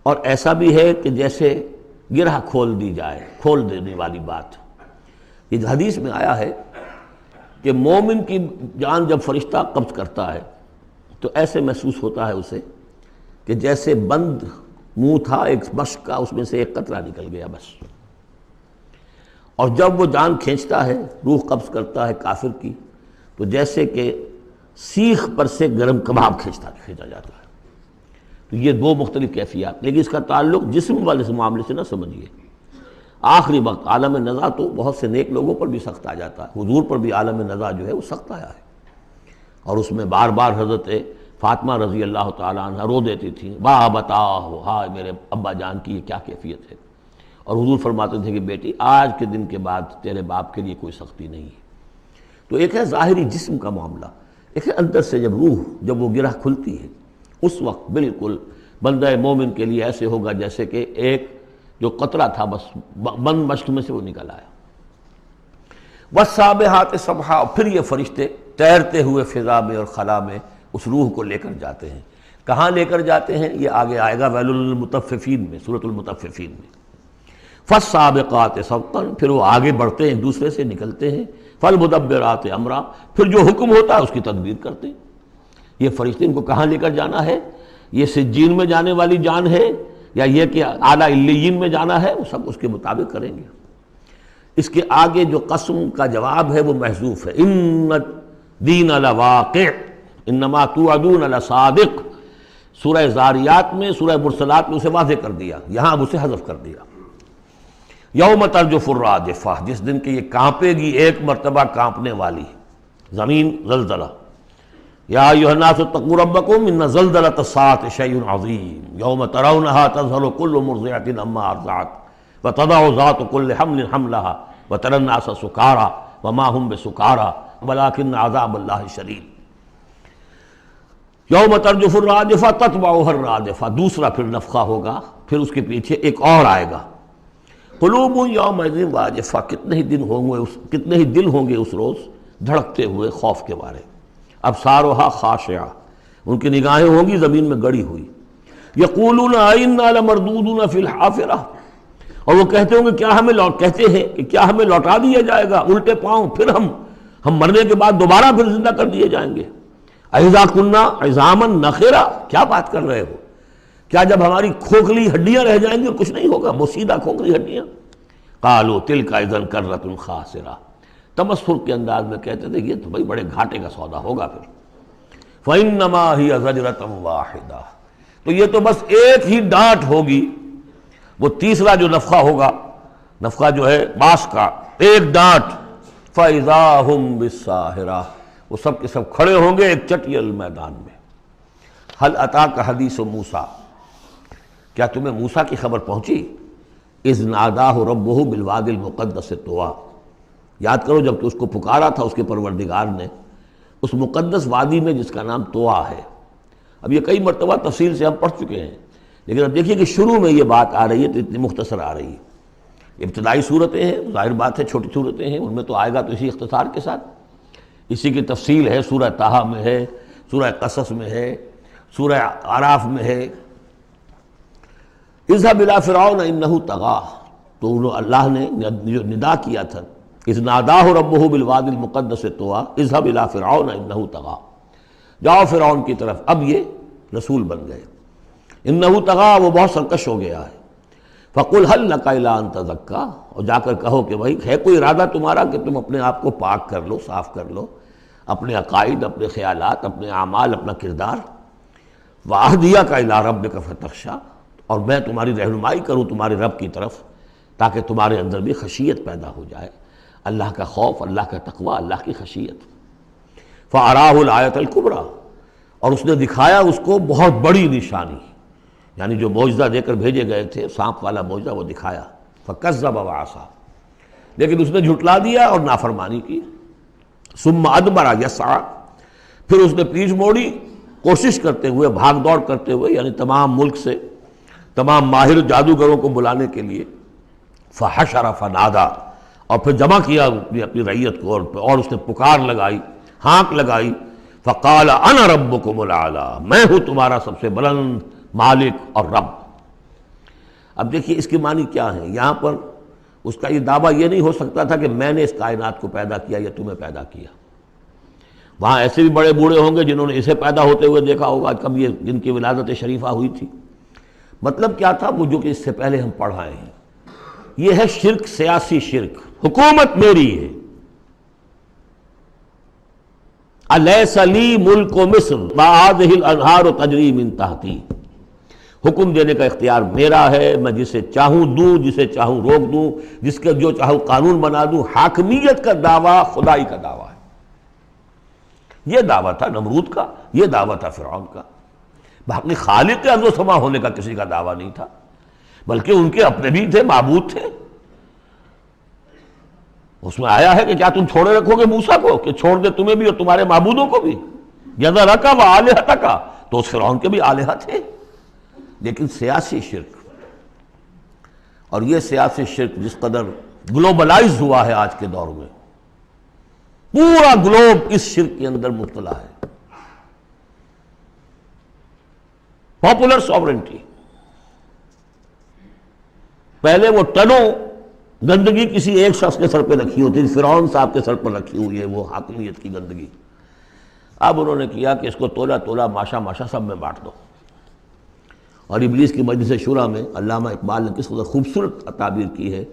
اور ایسا بھی ہے کہ جیسے گرہ کھول دی جائے، کھول دینے والی بات. یہ حدیث میں آیا ہے کہ مومن کی جان جب فرشتہ قبض کرتا ہے تو ایسے محسوس ہوتا ہے اسے کہ جیسے بند منہ تھا ایک مشک کا، اس میں سے ایک قطرہ نکل گیا بس. اور جب وہ جان کھینچتا ہے، روح قبض کرتا ہے کافر کی، تو جیسے کہ سیخ پر سے گرم کباب کھینچا جاتا ہے. تو یہ دو مختلف کیفیات، لیکن اس کا تعلق جسم والے معاملے سے نہ سمجھیے. آخری وقت عالم نزع تو بہت سے نیک لوگوں پر بھی سخت آ جاتا ہے. حضور پر بھی عالم نزع جو ہے وہ سخت آیا ہے، اور اس میں بار بار حضرت فاطمہ رضی اللہ تعالیٰ عنہ رو دیتی تھیں، با بتا ہو، ہائے میرے ابا جان کی یہ کیا کیفیت ہے. اور حضور فرماتے تھے کہ بیٹی آج کے دن کے بعد تیرے باپ کے لیے کوئی سختی نہیں ہے. تو ایک ہے ظاہری جسم کا معاملہ، ایک ہے اندر سے جب روح، جب وہ گرہ کھلتی ہے، اس وقت بالکل بندہ مومن کے لیے ایسے ہوگا جیسے کہ ایک جو قطرہ تھا بس بند مشق میں سے وہ نکل آیا. والسابحات سبحا، پھر یہ فرشتے تیرتے ہوئے فضا میں اور خلا میں اس روح کو لے کر جاتے ہیں. کہاں لے کر جاتے ہیں یہ آگے آئے گا ویل للمطففین میں، سورۃ المطففین میں. فالسابقات سبقا، پھر وہ آگے بڑھتے ہیں، ایک دوسرے سے نکلتے ہیں. فالمدبرات امرا، پھر جو حکم ہوتا ہے اس کی تدبیر کرتے ہیں. یہ فرشتے ان کو کہاں لے کر جانا ہے، یہ سجین میں جانے والی جان ہے یا یہ کہ اعلیٰ علیین میں جانا ہے، وہ سب اس کے مطابق کریں گے. اس کے آگے جو قسم کا جواب ہے وہ محذوف ہے. ان الدین لواقع انما توعدون لصادق. سورہ زاریات میں، سورہ مرسلات میں اسے واضح کر دیا، یہاں اب اسے حذف کر دیا. یوم ترجف الراجفہ، جس دن کہ یہ کانپے گی ایک مرتبہ کانپنے والی زمین، زلزلہ. یا ایھا الناس اتقوا ربکم ان زلزلۃ الساعۃ شیء عظیم یوم ترونھا تذہل کل مرضعۃ عما ارضعت وتضع ذات کل حمل حملها وتری الناس سکارى وما هم بسکارى ولکن عذاب اللہ شدید. یوم ترجف الراجفہ تتبعها الرادفہ، دوسرا پھر نفخہ ہوگا، پھر اس کے پیچھے ایک اور آئے گا. قلوب یومئذ واجفہ، کتنے ہی دل ہوں گے اس روز دھڑکتے ہوئے خوف کے بارے. ابصارها خاشعہ، ان کی نگاہیں ہوں گی زمین میں گڑی ہوئی. یقولون ائنا لمردودون فی الحافرہ، اور وہ کہتے ہوں گے کیا ہمیں لوٹا دیا جائے گا الٹے پاؤں، پھر ہم مرنے کے بعد دوبارہ پھر زندہ کر دیے جائیں گے. اذا کنا عظاما نخرہ، کیا بات کر رہے ہو، کیا جب ہماری کھوکھلی ہڈیاں رہ جائیں گی اور کچھ نہیں ہوگا؟ بوسیدہ کھوکھلی ہڈیاں. قالوا تلک اذا کرۃ خاسرہ، تمسخر کے انداز میں کہتے تھے یہ تو بھائی بڑے گھاٹے کا سودا ہوگا پھر. فإنما ہی زجرۃ واحدہ، تو یہ تو بس ایک ہی ڈانٹ ہوگی، وہ تیسرا جو نفخہ ہوگا، نفخہ جو ہے باس کا، ایک ڈانٹ. فإذا ہم بالساہرہ، وہ سب کے سب کھڑے ہوں گے ایک چٹیل میدان میں. حل اتاک حدیث موسیٰ، کیا تمہیں موسیٰ کی خبر پہنچی؟ اذ ناداہ ربہ بالوادی المقدس طویٰ، یاد کرو جب تو اس کو پکارا تھا اس کے پروردگار نے اس مقدس وادی میں جس کا نام طویٰ ہے. اب یہ کئی مرتبہ تفصیل سے ہم پڑھ چکے ہیں، لیکن اب دیکھیے کہ شروع میں یہ بات آ رہی ہے تو اتنی مختصر آ رہی ہے. ابتدائی صورتیں ہیں، ظاہر بات ہے چھوٹی صورتیں ہیں، ان میں تو آئے گا تو اسی اختصار کے ساتھ. اسی کی تفصیل ہے، سورہ طٰہٰ میں ہے، سورہ قصص میں ہے، سورہ اعراف میں ہے. اذهب الى فرعون انه طغى، تو اللہ نے جو ندا کیا تھا، اذ ناداہ ربہ بالوادی المقدس طویٰ اذهب الى فرعون انه طغى، جاؤ فرعون کی طرف. اب یہ رسول بن گئے. انه طغى، وہ بہت سرکش ہو گیا ہے. فقل هل لك الى ان تزكى، اور جا کر کہو کہ بھائی ہے کوئی ارادہ تمہارا کہ تم اپنے آپ کو پاک کر لو، صاف کر لو، اپنے عقائد، اپنے خیالات، اپنے اعمال، اپنا کردار. واہدیک الی ربک فتخشی، اور میں تمہاری رہنمائی کروں تمہارے رب کی طرف تاکہ تمہارے اندر بھی خشیت پیدا ہو جائے، اللہ کا خوف، اللہ کا تقوی، اللہ کی خشیت. فاراہ الآیۃ الکبریٰ، اور اس نے دکھایا اس کو بہت بڑی نشانی، یعنی جو معجزہ دے کر بھیجے گئے تھے، سانپ والا معجزہ وہ دکھایا. فکذب وعصیٰ، لیکن اس نے جھٹلا دیا اور نافرمانی کی. ثم ادبر یسعیٰ، پھر اس نے پیٹھ موڑی کوشش کرتے ہوئے، بھاگ دوڑ کرتے ہوئے، یعنی تمام ملک سے تمام ماہر جادوگروں کو بلانے کے لیے. فحشر فنادا، اور پھر جمع کیا اپنی رعیت کو، اور اس نے پکار لگائی، ہانک لگائی. فقال انا ربکم الاعلیٰ، میں ہوں تمہارا سب سے بلند مالک اور رب. اب دیکھیے اس کی معنی کیا ہے. یہاں پر اس کا یہ دعویٰ یہ نہیں ہو سکتا تھا کہ میں نے اس کائنات کو پیدا کیا یا تمہیں پیدا کیا. وہاں ایسے بھی بڑے بوڑھے ہوں گے جنہوں نے اسے پیدا ہوتے ہوئے دیکھا ہوگا، کب یہ جن کی ولادت شریفہ ہوئی تھی. مطلب کیا تھا وہ جو کہ اس سے پہلے ہم پڑھ آئے ہیں. یہ ہے شرک، سیاسی شرک. حکومت میری ہے. الیس لی ملک مصر وہذہ الانہار تجری من تحتی، حکم دینے کا اختیار میرا ہے، میں جسے چاہوں دوں، جسے چاہوں روک دوں، جس کا جو چاہوں قانون بنا دوں. حاکمیت کا دعویٰ خدائی کا دعویٰ ہے. یہ دعویٰ تھا نمرود کا، یہ دعویٰ تھا فرعون کا. باقی خالق ارض و سما ہونے کا کسی کا دعویٰ نہیں تھا، بلکہ ان کے اپنے بھی تھے، معبود تھے. اس میں آیا ہے کہ کیا تم چھوڑے رکھو گے موسیٰ کو کہ چھوڑ دے تمہیں بھی اور تمہارے معبودوں کو بھی؟ یذرک و آلہتک، تو اس فرعون کے بھی آلہہ تھے. لیکن سیاسی شرک، اور یہ سیاسی شرک جس قدر گلوبلائز ہوا ہے آج کے دور میں، پورا گلوب اس شرک کے اندر مبتلا ہے. پاپولر سوورنٹی، پہلے وہ ٹنوں گندگی کسی ایک شخص کے سر پہ رکھی ہوتی تھی، فرعون صاحب کے سر پر رکھی ہوئی ہے وہ حاکمیت کی گندگی. اب انہوں نے کیا کہ اس کو تولا تولا ماشا ماشا سب میں بانٹ دو. اور ابلیس کی مجلس شورا میں علامہ اقبال نے کس قدر خوبصورت تعبیر کی ہے،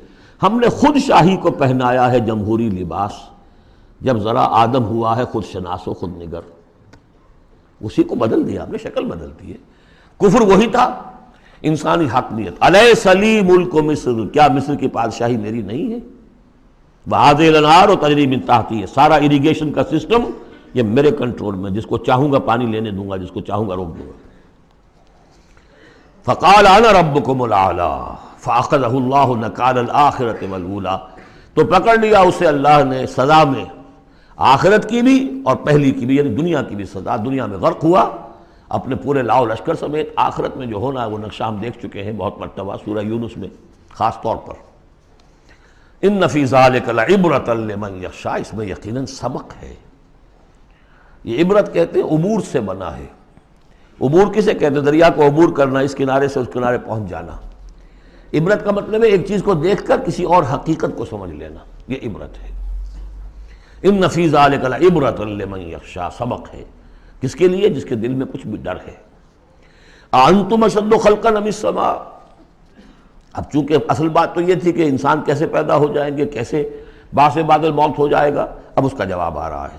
ہم نے خود شاہی کو پہنایا ہے جمہوری لباس، جب ذرا آدم ہوا ہے خود شناس و خود نگر. اسی کو بدل دیا، ہم نے شکل بدل دی ہے. کفر وہی تھا، انسانی حاکمیت. الیس لی ملک مصر، کیا مصر کی بادشاہی میری نہیں ہے؟ وہذہ الانہار تجری من تحتی، سارا اریگیشن کا سسٹم یہ میرے کنٹرول میں، جس کو چاہوں گا پانی لینے دوں گا، جس کو چاہوں گا روک دوں گا. فقال انا ربکم الاعلیٰ فاخذہ اللہ نکال الآخرۃ والاولیٰ، تو پکڑ لیا اسے اللہ نے سزا میں، آخرت کی بھی اور پہلی کی بھی، یعنی دنیا کی بھی سزا. دنیا میں غرق ہوا اپنے پورے لاؤ لشکر سمیت. آخرت میں جو ہونا ہے وہ نقشہ ہم دیکھ چکے ہیں بہت مرتبہ سورہ یونس میں خاص طور پر. ان فی ذلک لعبرۃ لمن یخشی، اس میں یقیناً سبق ہے. یہ عبرت کہتے ہیں عبور سے بنا ہے. عبور کسے کہتے ہیں؟ دریا کو عبور کرنا، اس کنارے سے اس کنارے پہنچ جانا. عبرت کا مطلب ہے ایک چیز کو دیکھ کر کسی اور حقیقت کو سمجھ لینا، یہ عبرت ہے. ان فی ذلک لعبرۃ لمن یخشی، سبق ہے کس کے لیے؟ جس کے دل میں کچھ بھی ڈر ہے. انتم اشد خلقا ام السماء. اب چونکہ اصل بات تو یہ تھی کہ انسان کیسے پیدا ہو جائیں گے، کیسے باعث بعد الموت ہو جائے گا، اب اس کا جواب آ رہا ہے.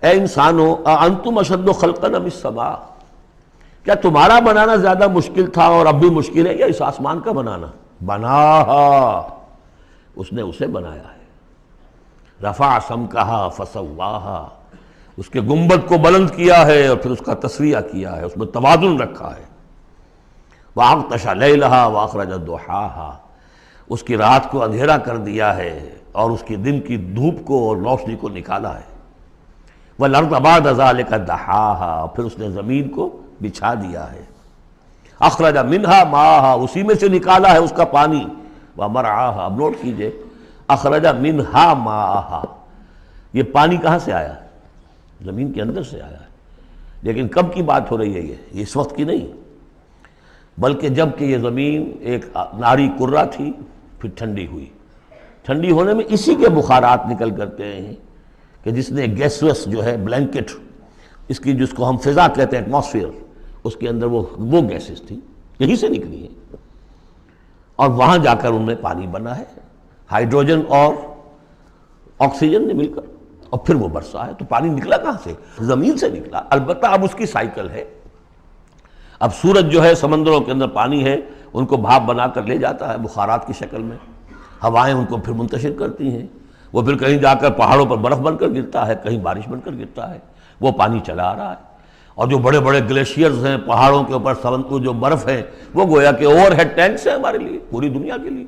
اے انسانو انتم اشد خلقا ام السماء، کیا تمہارا بنانا زیادہ مشکل تھا اور اب بھی مشکل ہے یا اس آسمان کا بنانا؟ بناہا، اس نے اسے بنایا ہے. رفع سمکہا فسواہا، اس کے گنبد کو بلند کیا ہے اور پھر اس کا تسویہ کیا ہے، اس میں توازن رکھا ہے. وَأَغْطَشَ لَيْلَهَا وَأَخْرَجَ ضُحَاهَا، اس کی رات کو اندھیرا کر دیا ہے اور اس کی دن کی دھوپ کو اور روشنی کو نکالا ہے. وَالْأَرْضَ بَعْدَ ذَلِكَ دَحَاهَا، پھر اس نے زمین کو بچھا دیا ہے. اخرج منہا ماءها، اسی میں سے نکالا ہے اس کا پانی. ومرعاها، اب نوٹ کیجئے، اخرج منہا ماءها، یہ پانی کہاں سے آیا؟ زمین کے اندر سے آیا ہے. لیکن کب کی بات ہو رہی ہے؟ یہ اس وقت کی نہیں، بلکہ جب کہ یہ زمین ایک ناری کرہ تھی، پھر ٹھنڈی ہوئی. ٹھنڈی ہونے میں اسی کے بخارات نکل کرتے ہیں کہ جس نے گیسوس جو ہے بلینکٹ، اس کی جس کو ہم فضا کہتے ہیں ایٹماسفیئر، اس کے اندر وہ گیسز تھی، یہیں سے نکلی ہیں اور وہاں جا کر ان میں پانی بنا ہے، ہائیڈروجن اور آکسیجن نے مل کر، اور پھر وہ برسا ہے. تو پانی نکلا کہاں سے؟ زمین سے نکلا. البتہ اب اس کی سائیکل ہے. اب سورج جو ہے سمندروں کے اندر پانی ہے، ان کو بھاپ بنا کر لے جاتا ہے بخارات کی شکل میں، ہوائیں ان کو پھر منتشر کرتی ہیں، وہ پھر کہیں جا کر پہاڑوں پر برف بن کر گرتا ہے، کہیں بارش بن کر گرتا ہے، وہ پانی چلا آ رہا ہے. اور جو بڑے بڑے گلیشیئرز ہیں پہاڑوں کے اوپر، سمندر جو برف ہے، وہ گویا کہ اوور ہیڈ ٹینکس ہیں ہمارے لیے، پوری دنیا کے لیے.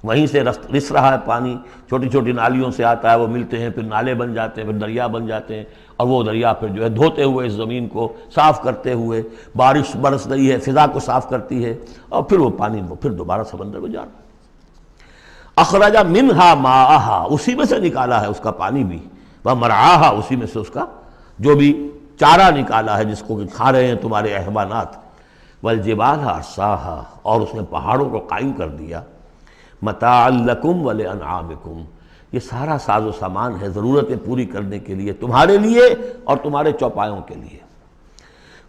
وہیں سے رس رہا ہے پانی، چھوٹی چھوٹی نالیوں سے آتا ہے، وہ ملتے ہیں، پھر نالے بن جاتے ہیں، پھر دریا بن جاتے ہیں، اور وہ دریا پھر جو ہے دھوتے ہوئے اس زمین کو صاف کرتے ہوئے، بارش برس رہی ہے، فضا کو صاف کرتی ہے، اور پھر وہ پانی پھر دوبارہ سمندر میں جا رہا ہے. اخرج منہا ماءہا، اسی میں سے نکالا ہے اس کا پانی بھی. ومرعاہا، اسی میں سے اس کا جو بھی چارہ نکالا ہے جس کو کہ کھا رہے ہیں تمہارے حیوانات. والجبال ارساہا، اور اس نے پہاڑوں کو قائم کر دیا. متاعا لکم ولانعامکم، یہ سارا ساز و سامان ہے ضرورتیں پوری کرنے کے لیے تمہارے لیے اور تمہارے چوپایوں کے لیے.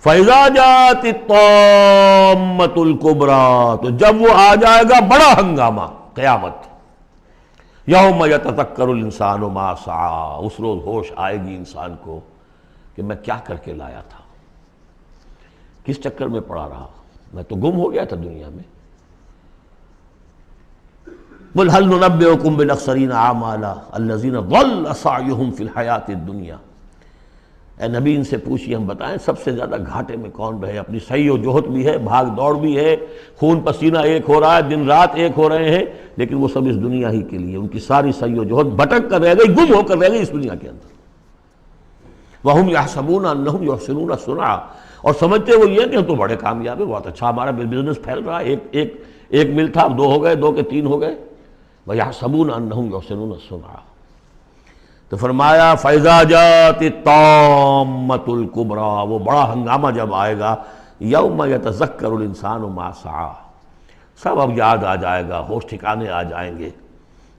فَإِذَا جَاءَتِ الطَّامَّةُ الْكُبْرَىٰ، تو جب وہ آ جائے گا بڑا ہنگامہ، قیامت. یوم یتذکر الانسان ما سعی، اس روز ہوش آئے گی انسان کو کہ میں کیا کر کے لایا تھا، کس چکر میں پڑا رہا، میں تو گم ہو گیا تھا دنیا میں. قُلْ هَلْ نُنَبِّئُكُم بِالْأَخْسَرِينَ أَعْمَالًا الَّذِينَ ضَلَّ سَعْيُهُمْ فِي الْحَيَاةِ الدُّنْيَا. اے نبی ان سے پوچھیے، ہم بتائیں سب سے زیادہ گھاٹے میں کون رہے، اپنی سعی و جہد بھی ہے، بھاگ دوڑ بھی ہے، خون پسینہ ایک ہو رہا ہے، دن رات ایک ہو رہے ہیں، لیکن وہ سب اس دنیا ہی کے لیے، ان کی ساری سعی و جہد بھٹک کر رہ گئی، گم ہو کر رہ گئی اس دنیا کے اندر. وَهُمْ يَحْسَبُونَ أَنَّهُمْ يُحْسِنُونَ صُنْعًا، اور سمجھتے وہ یہ کہ ہم تو بڑے کامیاب ہیں، بہت اچھا ہمارا بزنس پھیل رہا ہے، ایک مل تھا، دو ہو گئے، دو کے تین ہو گئے. وَيَحْسَبُونَ أَنَّهُمْ يُحْسِنُونَ صُنْعًا. تو فرمایا فَإِذَا جَاءَتِ الطَّامَّةُ الْكُبْرَىٰ، وہ بڑا ہنگامہ جب آئے گا، یوم یتذکر الانسان ما سعی، سب اب یاد آ جائے گا، ہوش ٹھکانے آ جائیں گے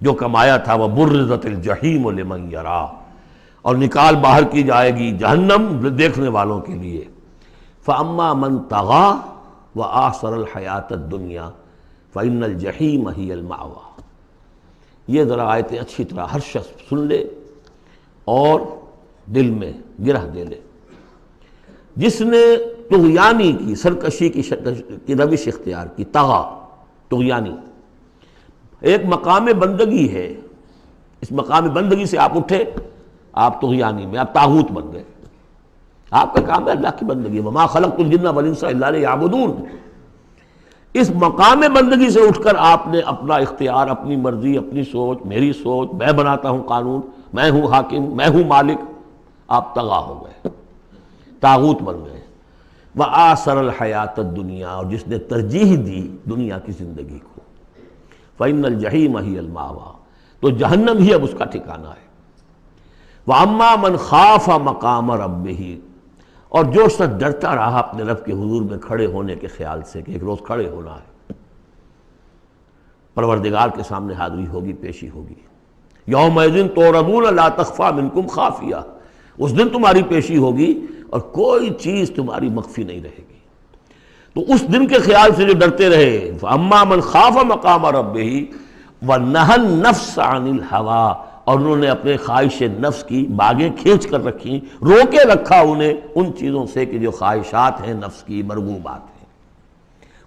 جو کمایا تھا. وَبُرِّزَتِ الْجَحِیمُ لِمَن یَرَیٰ، اور نکال باہر کی جائے گی جہنم دیکھنے والوں کے لیے. فَأَمَّا مَن طَغَىٰ وَآثَرَ الْحَیَاةَ الدُّنْیَا فَإِنَّ الْجَحِیمَ هِیَ الْمَأْوَىٰ. یہ ذرا آیتیں اچھی طرح ہر شخص سن لے اور دل میں گرہ دے لے. جس نے طغیانی کی، سرکشی کی روش اختیار کی، طغا طغیانی، ایک مقام بندگی ہے، اس مقام بندگی سے آپ اٹھے، آپ طغیانی میں، آپ طاغوت بن گئے. آپ کا کام ہے اللہ کی بندگی، وما خلقت الجن والانس الا لیعبدون. اس مقام بندگی سے اٹھ کر آپ نے اپنا اختیار، اپنی مرضی، اپنی سوچ، میری سوچ، میں بناتا ہوں قانون، میں ہوں حاکم، میں ہوں مالک، آپ طغا ہو گئے، طاغوت بن گئے. وآثر الحیات الدنیا، اور جس نے ترجیح دی دنیا کی زندگی کو، فإن الجحیم ہی المأویٰ، تو جہنم ہی اب اس کا ٹھکانہ ہے. وأما من خاف مقام ربہ، اور جو شخص ڈرتا رہا اپنے رب کے حضور میں کھڑے ہونے کے خیال سے کہ ایک روز کھڑے ہونا ہے، پروردگار کے سامنے حاضری ہوگی، پیشی ہوگی. یومئذ تعرضون لا تخفی منکم خافیہ، اس دن تمہاری پیشی ہوگی اور کوئی چیز تمہاری مخفی نہیں رہے گی. تو اس دن کے خیال سے جو ڈرتے رہے، فَأَمَّا مَنْ خَافَ مَقَامَ رَبِّهِ وَنَهَى النَّفْسَ عَنِ الْهَوَىٰ، اور انہوں نے اپنے خواہش نفس کی باغیں کھینچ کر رکھی، روکے رکھا انہیں ان چیزوں سے کہ جو خواہشات ہیں نفس کی، مرغوبات ہیں۔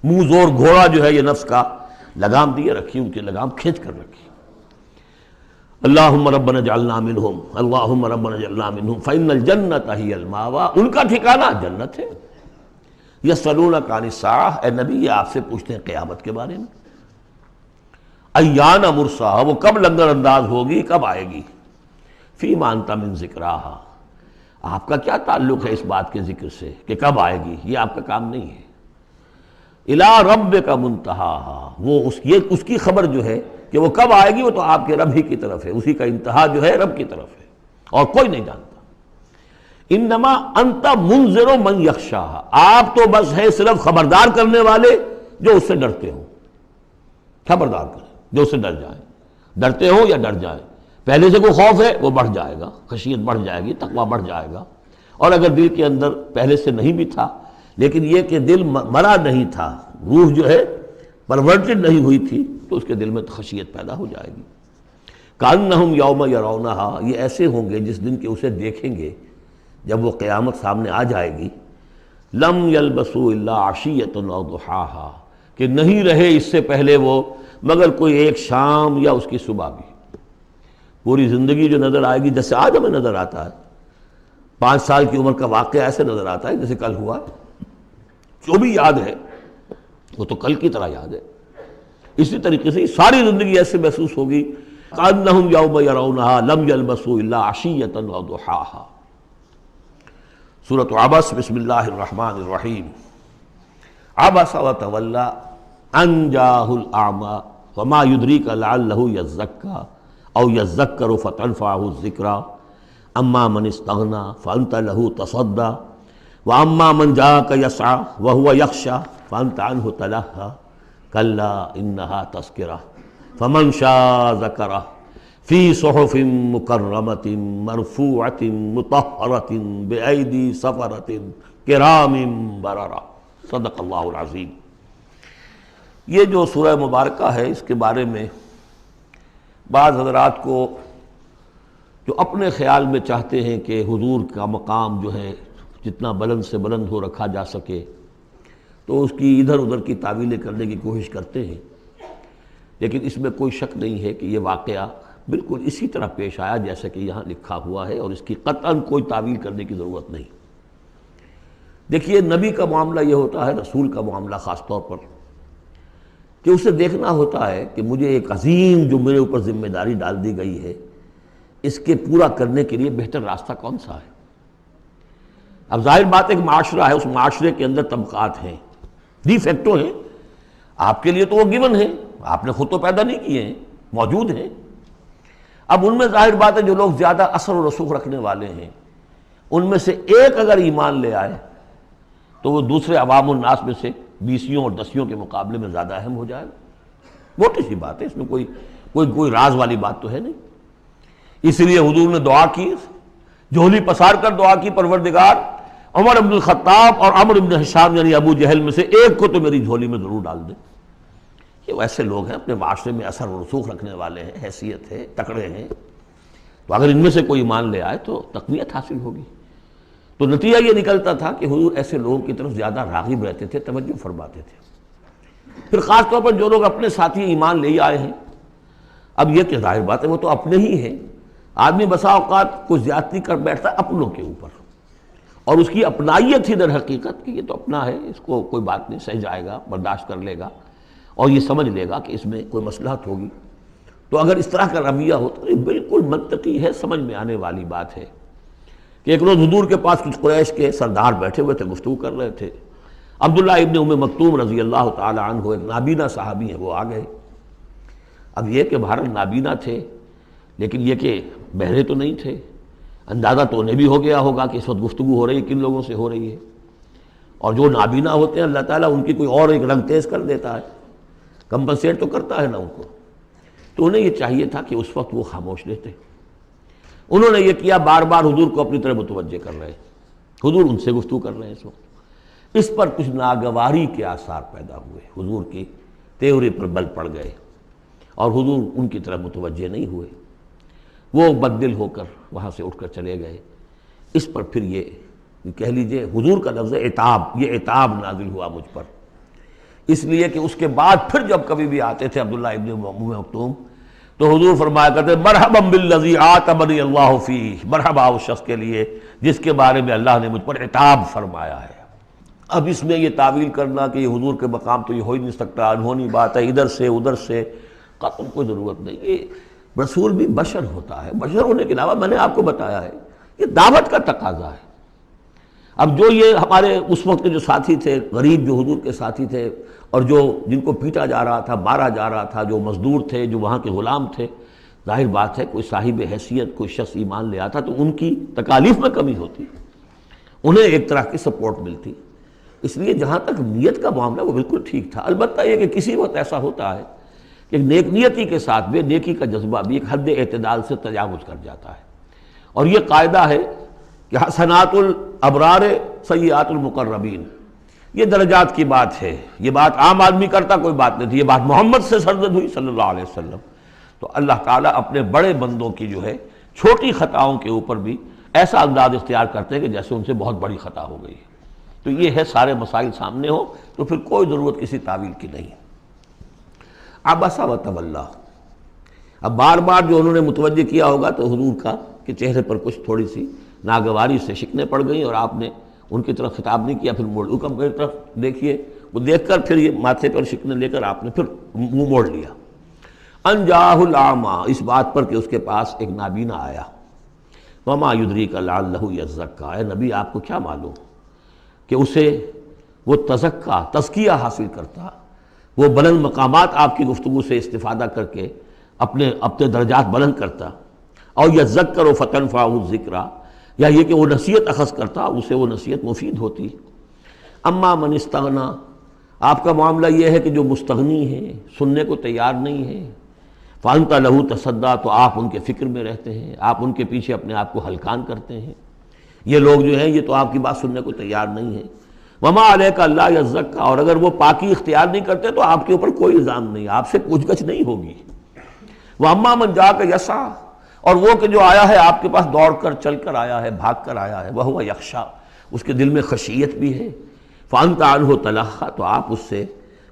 منہ زور گھوڑا جو ہے یہ نفس کا لگام دیے رکھی، ان کی لگام کھینچ کر رکھی۔ اللہم ربنا اجعلنا منہم، اللہم ربنا اجعلنا منہم فإن الجنۃ ہی المأویٰ، ان کا ٹھکانہ جنت ہے۔ یسألونک عن الساعہ، اے نبی یہ آپ سے پوچھتے ہیں قیامت کے بارے میں، ایان مرساہا، وہ کب لنگر انداز ہوگی، کب آئے گی، فیما انت من ذکراہا، آپ کا کیا تعلق ہے اس بات کے ذکر سے کہ کب آئے گی، یہ آپ کا کام نہیں ہے۔ الی ربک منتہاہا، وہ اس کی خبر جو ہے کہ وہ کب آئے گی وہ تو آپ کے رب ہی کی طرف ہے، اسی کا انتہا جو ہے رب کی طرف ہے، اور کوئی نہیں جانتا۔ انما انت منذر من یخشاہا، آپ تو بس ہے صرف خبردار کرنے والے جو اس سے ڈرتے ہوں، خبردار کریں جو اس سے ڈر جائیں، ڈرتے ہوں یا ڈر جائیں۔ پہلے سے کوئی خوف ہے وہ بڑھ جائے گا، خشیت بڑھ جائے گی، تقویٰ بڑھ جائے گا، اور اگر دل کے اندر پہلے سے نہیں بھی تھا لیکن یہ کہ دل مرا نہیں تھا، روح جو ہے پرورٹڈ نہیں ہوئی تھی، تو اس کے دل میں خشیت پیدا ہو جائے گی۔ کأنہم یوم یرونہا، یہ ایسے ہوں گے جس دن کہ اسے دیکھیں گے جب وہ قیامت سامنے آ جائے گی، لم یلبسوا الا عشیۃ او ضحاہا، کہ نہیں رہے اس سے پہلے وہ مگر کوئی ایک شام یا اس کی صبح بھی۔ پوری زندگی جو نظر آئے گی جیسے آج ہمیں نظر آتا ہے، 5 سال کی عمر کا واقعہ ایسے نظر آتا ہے جیسے کل ہوا، جو بھی یاد ہے وہ تو کل کی طرح یاد ہے۔ اسی طریقے سے ساری زندگی ایسے محسوس ہوگی، کأنہم یوم یرونہا لم یلبسوا الا عشیۃ او ضحاہا۔ سورۃ عبس، بسم اللہ الرحمن الرحیم۔ عبس وتولی ان جاءہ الاعمی وما یدریک لعلہ یزکی او یذکر فتنفعہ الذکریٰ اما من استغنی فانت لہ تصدی واما من جاءک یسعی وہو یخشی فانت عنہ تلہی کلا انہا تذکرہ فمن شاء ذکرہ فی صحف مکرمۃ مرفوعۃ مطہرۃ بأیدی سفرۃ کرام بررہ۔ صدق اللہ العظیم۔ یہ جو سورہ مبارکہ ہے اس کے بارے میں بعض حضرات کو جو اپنے خیال میں چاہتے ہیں کہ حضور کا مقام جو ہے جتنا بلند سے بلند ہو رکھا جا سکے تو اس کی ادھر ادھر کی تعویلیں کرنے کی کوشش کرتے ہیں، لیکن اس میں کوئی شک نہیں ہے کہ یہ واقعہ بالکل اسی طرح پیش آیا جیسا کہ یہاں لکھا ہوا ہے، اور اس کی قطعاً کوئی تعویل کرنے کی ضرورت نہیں۔ دیکھیے نبی کا معاملہ یہ ہوتا ہے، رسول کا معاملہ خاص طور پر، کہ اسے دیکھنا ہوتا ہے کہ مجھے ایک عظیم جو میرے اوپر ذمہ داری ڈال دی گئی ہے اس کے پورا کرنے کے لیے بہتر راستہ کون سا ہے۔ اب ظاہر بات ایک معاشرہ ہے، اس معاشرے کے اندر طبقات ہیں، ڈی فیکٹو ہیں، آپ کے لیے تو وہ گیون ہیں، آپ نے خود تو پیدا نہیں کیے ہیں، موجود ہیں۔ اب ان میں ظاہر بات ہے جو لوگ زیادہ اثر و رسوخ رکھنے والے ہیں ان میں سے ایک اگر ایمان لے آئے تو وہ دوسرے عوام الناس میں سے 20 اور 10 کے مقابلے میں زیادہ اہم ہو جائے گا۔ موٹی سی بات ہے، اس میں کوئی راز والی بات تو ہے نہیں۔ اس لیے حضور نے دعا کی، جھولی پسار کر دعا کی، پروردگار عمر بن الخطاب اور عمرو بن ہشام یعنی ابو جہل میں سے ایک کو تو میری جھولی میں ضرور ڈال دے۔ یہ ویسے لوگ ہیں اپنے معاشرے میں اثر و رسوخ رکھنے والے ہیں، حیثیت ہے، تکڑے ہیں، تو اگر ان میں سے کوئی ایمان لے آئے تو تقویت حاصل ہوگی۔ تو نتیجہ یہ نکلتا تھا کہ حضور ایسے لوگوں کی طرف زیادہ راغب رہتے تھے، توجہ فرماتے تھے۔ پھر خاص طور پر جو لوگ اپنے ساتھی ایمان لے آئے ہیں، اب یہ کہ ظاہر بات ہے وہ تو اپنے ہی ہیں، آدمی بسا اوقات کوئی زیادتی کر بیٹھتا ہے اپنوں کے اوپر، اور اس کی اپنائیت ہی در حقیقت کہ یہ تو اپنا ہے، اس کو کوئی بات نہیں، سہ جائے گا، برداشت کر لے گا، اور یہ سمجھ لے گا کہ اس میں کوئی مصلحت ہوگی۔ تو اگر اس طرح کا رویہ ہو تو یہ بالکل منطقی ہے، سمجھ میں آنے والی بات ہے کہ ایک روز حضور کے پاس کچھ قریش کے سردار بیٹھے ہوئے تھے، گفتگو کر رہے تھے۔ عبداللہ ابن ام مکتوم رضی اللہ تعالی عنہ ایک نابینا صحابی ہیں، وہ آ گئے۔ اب یہ کہ بہرحال نابینا تھے لیکن یہ کہ بہرے تو نہیں تھے، اندازہ تو انہیں بھی ہو گیا ہوگا کہ اس وقت گفتگو ہو رہی ہے کن لوگوں سے ہو رہی ہے، اور جو نابینا ہوتے ہیں اللہ تعالیٰ ان کی کوئی اور ایک رنگ تیز کر دیتا ہے، کمپنسیٹ تو کرتا ہے نا ان کو۔ تو انہیں یہ چاہیے تھا کہ اس وقت وہ خاموش رہتے۔ انہوں نے یہ کیا، بار بار حضور کو اپنی طرف متوجہ کر رہے ہیں، حضور ان سے گفتگو کر رہے ہیں اس وقت۔ اس پر کچھ ناگواری کے آثار پیدا ہوئے، حضور کی تیوری پر بل پڑ گئے اور حضور ان کی طرف متوجہ نہیں ہوئے، وہ بددل ہو کر وہاں سے اٹھ کر چلے گئے۔ اس پر پھر یہ کہہ لیجئے حضور کا لفظ عتاب، یہ عتاب نازل ہوا مجھ پر، اس لیے کہ اس کے بعد پھر جب کبھی بھی آتے تھے عبداللہ ابن ام مکتوم تو حضور فرمایا کرتے مرحبا بالذی عاتبنی اللہ فیہ، مرحبا اس شخص کے لیے جس کے بارے میں اللہ نے مجھ پر عتاب فرمایا ہے۔ اب اس میں یہ تعویل کرنا کہ یہ حضور کے مقام تو یہ ہو ہی نہیں سکتا، انہونی بات ہے، ادھر سے ادھر سے، قطعاً کوئی ضرورت نہیں۔ یہ رسول بھی بشر ہوتا ہے، بشر ہونے کے علاوہ میں نے آپ کو بتایا ہے یہ دعوت کا تقاضا ہے۔ اب جو یہ ہمارے اس وقت کے جو ساتھی تھے، غریب جو حضور کے ساتھی تھے، اور جو جن کو پیٹا جا رہا تھا، مارا جا رہا تھا، جو مزدور تھے، جو وہاں کے غلام تھے، ظاہر بات ہے کوئی صاحب حیثیت کوئی شخص ایمان لے آتا تو ان کی تکالیف میں کمی ہوتی، انہیں ایک طرح کی سپورٹ ملتی۔ اس لیے جہاں تک نیت کا معاملہ وہ بالکل ٹھیک تھا۔ البتہ یہ کہ کسی وقت ایسا ہوتا ہے کہ نیک نیتی کے ساتھ بے نیکی کا جذبہ بھی ایک حد اعتدال سے تجاوز کر جاتا ہے، اور یہ قاعدہ ہے کہ حسنات الابرار سیئات المقربین، یہ درجات کی بات ہے، یہ بات عام آدمی کرتا کوئی بات نہیں تھی، یہ بات محمد سے سرزد ہوئی صلی اللہ علیہ وسلم۔ تو اللہ تعالیٰ اپنے بڑے بندوں کی جو ہے چھوٹی خطاؤں کے اوپر بھی ایسا انداز اختیار کرتے ہیں کہ جیسے ان سے بہت بڑی خطا ہو گئی۔ تو یہ ہے سارے مسائل سامنے ہو تو پھر کوئی ضرورت کسی تعویل کی نہیں۔ عبس و تولی، اب بار بار جو انہوں نے متوجہ کیا ہوگا تو حضور کا کہ چہرے پر کچھ تھوڑی سی ناگواری سے شکنیں پڑ گئیں، اور آپ نے ان کی طرف خطاب نہیں کیا، پھر موڑ حکم میری طرف دیکھیے، وہ دیکھ کر پھر یہ ماتھے پر شکنیں لے کر آپ نے پھر منہ موڑ لیا۔ ان جاءہ الاعمیٰ، اس بات پر کہ اس کے پاس ایک نابینا آیا۔ وما یدریک لعلہ یزکیٰ، اے نبی آپ کو کیا معلوم کہ اسے وہ تزکیہ حاصل کرتا، وہ بلند مقامات آپ کی گفتگو سے استفادہ کر کے اپنے درجات بلند کرتا، اور یذکر فتنفعہ الذکریٰ، یا یہ کہ وہ نصیحت اخذ کرتا اسے وہ نصیحت مفید ہوتی۔ اما من استغنی، آپ کا معاملہ یہ ہے کہ جو مستغنی ہے، سننے کو تیار نہیں ہے، فانت لہ تصدیٰ، تو آپ ان کے فکر میں رہتے ہیں، آپ ان کے پیچھے اپنے آپ کو ہلکان کرتے ہیں۔ یہ لوگ جو ہیں یہ تو آپ کی بات سننے کو تیار نہیں ہیں۔ وما علیک الا یزکیٰ، اور اگر وہ پاکی اختیار نہیں کرتے تو آپ کے اوپر کوئی الزام نہیں، آپ سے پوچھ گچھ نہیں ہوگی۔ واما من جاءک یسعیٰ، اور وہ کہ جو آیا ہے آپ کے پاس دوڑ کر چل کر آیا ہے، بھاگ کر آیا ہے، وہو یخشیٰ، اس کے دل میں خشیت بھی ہے، فانت عنہ تلہیٰ، تو آپ اس سے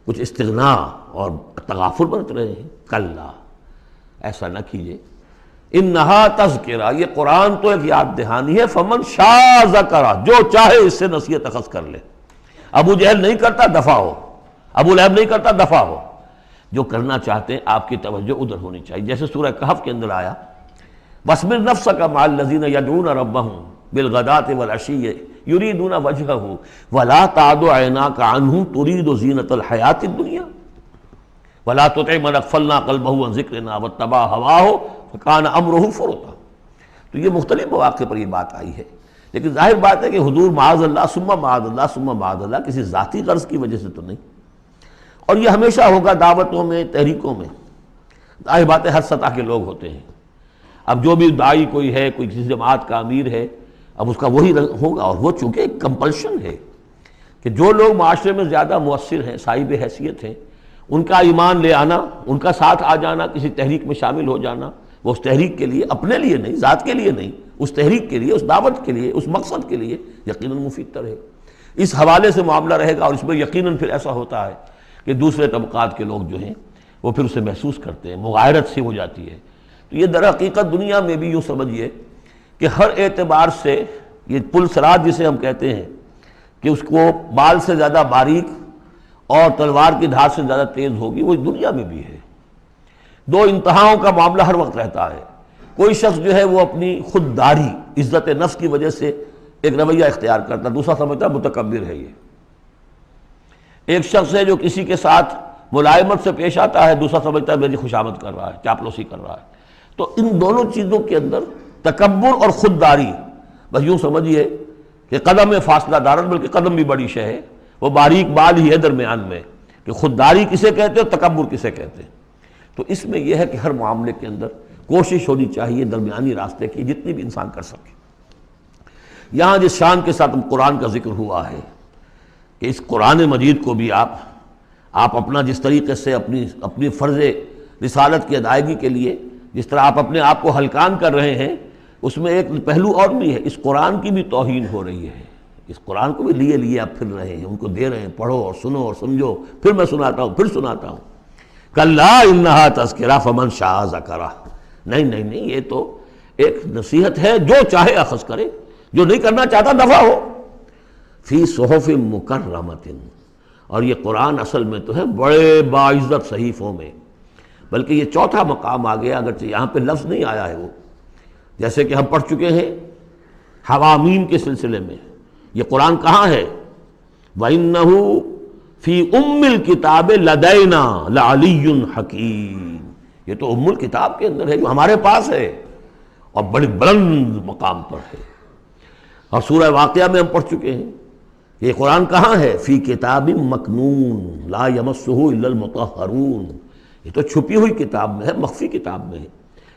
کچھ استغنا اور تغافل برت رہے ہیں۔ کلا، ایسا نہ کیجیے، انہا تذکرہ، یہ قرآن تو ایک یاد دہانی ہے، فمن شاء ذکرہ، جو چاہے اس سے نصیحت اخذ کر لے۔ ابو جہل نہیں کرتا دفع ہو، ابو لہب نہیں کرتا دفع ہو، جو کرنا چاہتے ہیں آپ کی توجہ ادھر ہونی چاہیے۔ جیسے سورہ کہف کے اندر آیا وَاصْبِرْ نَفْسَكَ مَعَ الَّذِينَ يَدْعُونَ رَبَّهُمْ بِالْغَدَاةِ وَالْعَشِيِّ يُرِيدُونَ وَجْهَهُ وَلَا تَعْدُ عَيْنَاكَ عَنْهُمْ تُرِيدُ زِينَةَ الْحَيَاةِ الدُّنْيَا وَلَا تُطِعْ مَنْ أَغْفَلْنَا قَلْبَهُ عَنْ ذِكْرِنَا وَاتَّبَعَ هَوَاهُ فَكَانَ أَمْرُهُ فُرُطًا۔ تو یہ مختلف مواقع پر یہ بات آئی ہے، لیکن ظاہر بات ہے کہ حضور معاذ اللہ ثم معاذ اللہ ثم معاذ اللہ کسی ذاتی غرض کی وجہ سے تو نہیں، اور یہ ہمیشہ ہوگا دعوتوں میں، تحریکوں میں، ظاہر بات ہے ہر سطح کے لوگ ہوتے ہیں۔ اب جو بھی داعی کوئی ہے، کوئی کسی جماعت کا امیر ہے، اب اس کا وہی ہوگا، اور وہ چونکہ ایک کمپلشن ہے کہ جو لوگ معاشرے میں زیادہ مؤثر ہیں، صاحب حیثیت ہیں، ان کا ایمان لے آنا، ان کا ساتھ آ جانا، کسی تحریک میں شامل ہو جانا، وہ اس تحریک کے لیے، اپنے لیے نہیں، ذات کے لیے نہیں، اس تحریک کے لیے، اس دعوت کے لیے، اس مقصد کے لیے یقیناً مفید رہے۔ اس حوالے سے معاملہ رہے گا، اور اس میں یقیناً پھر ایسا ہوتا ہے کہ دوسرے طبقات کے لوگ جو ہیں وہ پھر اسے محسوس کرتے ہیں، مغایرت سی ہو جاتی ہے۔ تو یہ در حقیقت دنیا میں بھی یوں سمجھیے کہ ہر اعتبار سے یہ پل صراط جسے ہم کہتے ہیں کہ اس کو بال سے زیادہ باریک اور تلوار کی دھار سے زیادہ تیز ہوگی، وہ دنیا میں بھی ہے۔ دو انتہاؤں کا معاملہ ہر وقت رہتا ہے۔ کوئی شخص جو ہے وہ اپنی خودداری، عزت نفس کی وجہ سے ایک رویہ اختیار کرتا، دوسرا سمجھتا متکبر ہے۔ یہ ایک شخص ہے جو کسی کے ساتھ ملائمت سے پیش آتا ہے، دوسرا سمجھتا ہے میری خوشامد کر رہا ہے، چاپلوسی کر رہا ہے۔ تو ان دونوں چیزوں کے اندر تکبر اور خودداری، بس یوں سمجھیے کہ قدم میں فاصلہ دارن، بلکہ قدم بھی بڑی شے ہے، وہ باریک بال ہی ہے درمیان میں کہ خودداری کسے کہتے ہیں اور تکبر کسے کہتے ہیں۔ تو اس میں یہ ہے کہ ہر معاملے کے اندر کوشش ہونی چاہیے درمیانی راستے کی، جتنی بھی انسان کر سکے۔ یہاں جس شان کے ساتھ قرآن کا ذکر ہوا ہے کہ اس قرآن مجید کو بھی آپ اپنا جس طریقے سے اپنی فرض رسالت کی ادائیگی کے لیے جس طرح آپ اپنے آپ کو ہلکان کر رہے ہیں، اس میں ایک پہلو اور بھی ہے، اس قرآن کی بھی توہین ہو رہی ہے۔ اس قرآن کو بھی لیے آپ پھر رہے ہیں، ان کو دے رہے ہیں، پڑھو اور سنو اور سمجھو، پھر میں سناتا ہوں، پھر سناتا ہوں۔ کلا انہا تذکرہ فمن شاء ذکرہ، نہیں، یہ تو ایک نصیحت ہے، جو چاہے اخذ کرے، جو نہیں کرنا چاہتا دفع ہو۔ فی صحف مکرمۃ، اور یہ قرآن اصل میں تو ہے بڑے باعزت صحیفوں میں، بلکہ یہ چوتھا مقام آ گیا، اگرچہ یہاں پہ لفظ نہیں آیا ہے وہ، جیسے کہ ہم پڑھ چکے ہیں حوامیم کے سلسلے میں۔ یہ قرآن کہاں ہے؟ وَإِنَّهُ فِي أُمِّ الْكِتَابِ لَدَيْنَا لَعَلِيٌّ حَكِيمٌ، یہ تو ام الکتاب کے اندر ہے جو ہمارے پاس ہے اور بڑی بلند مقام پر ہے۔ اور سورہ واقعہ میں ہم پڑھ چکے ہیں یہ قرآن کہاں ہے؟ فی کتاب مکنون لا یمسہ الا المطہرون، یہ تو چھپی ہوئی کتاب میں ہے، مخفی کتاب میں ہے،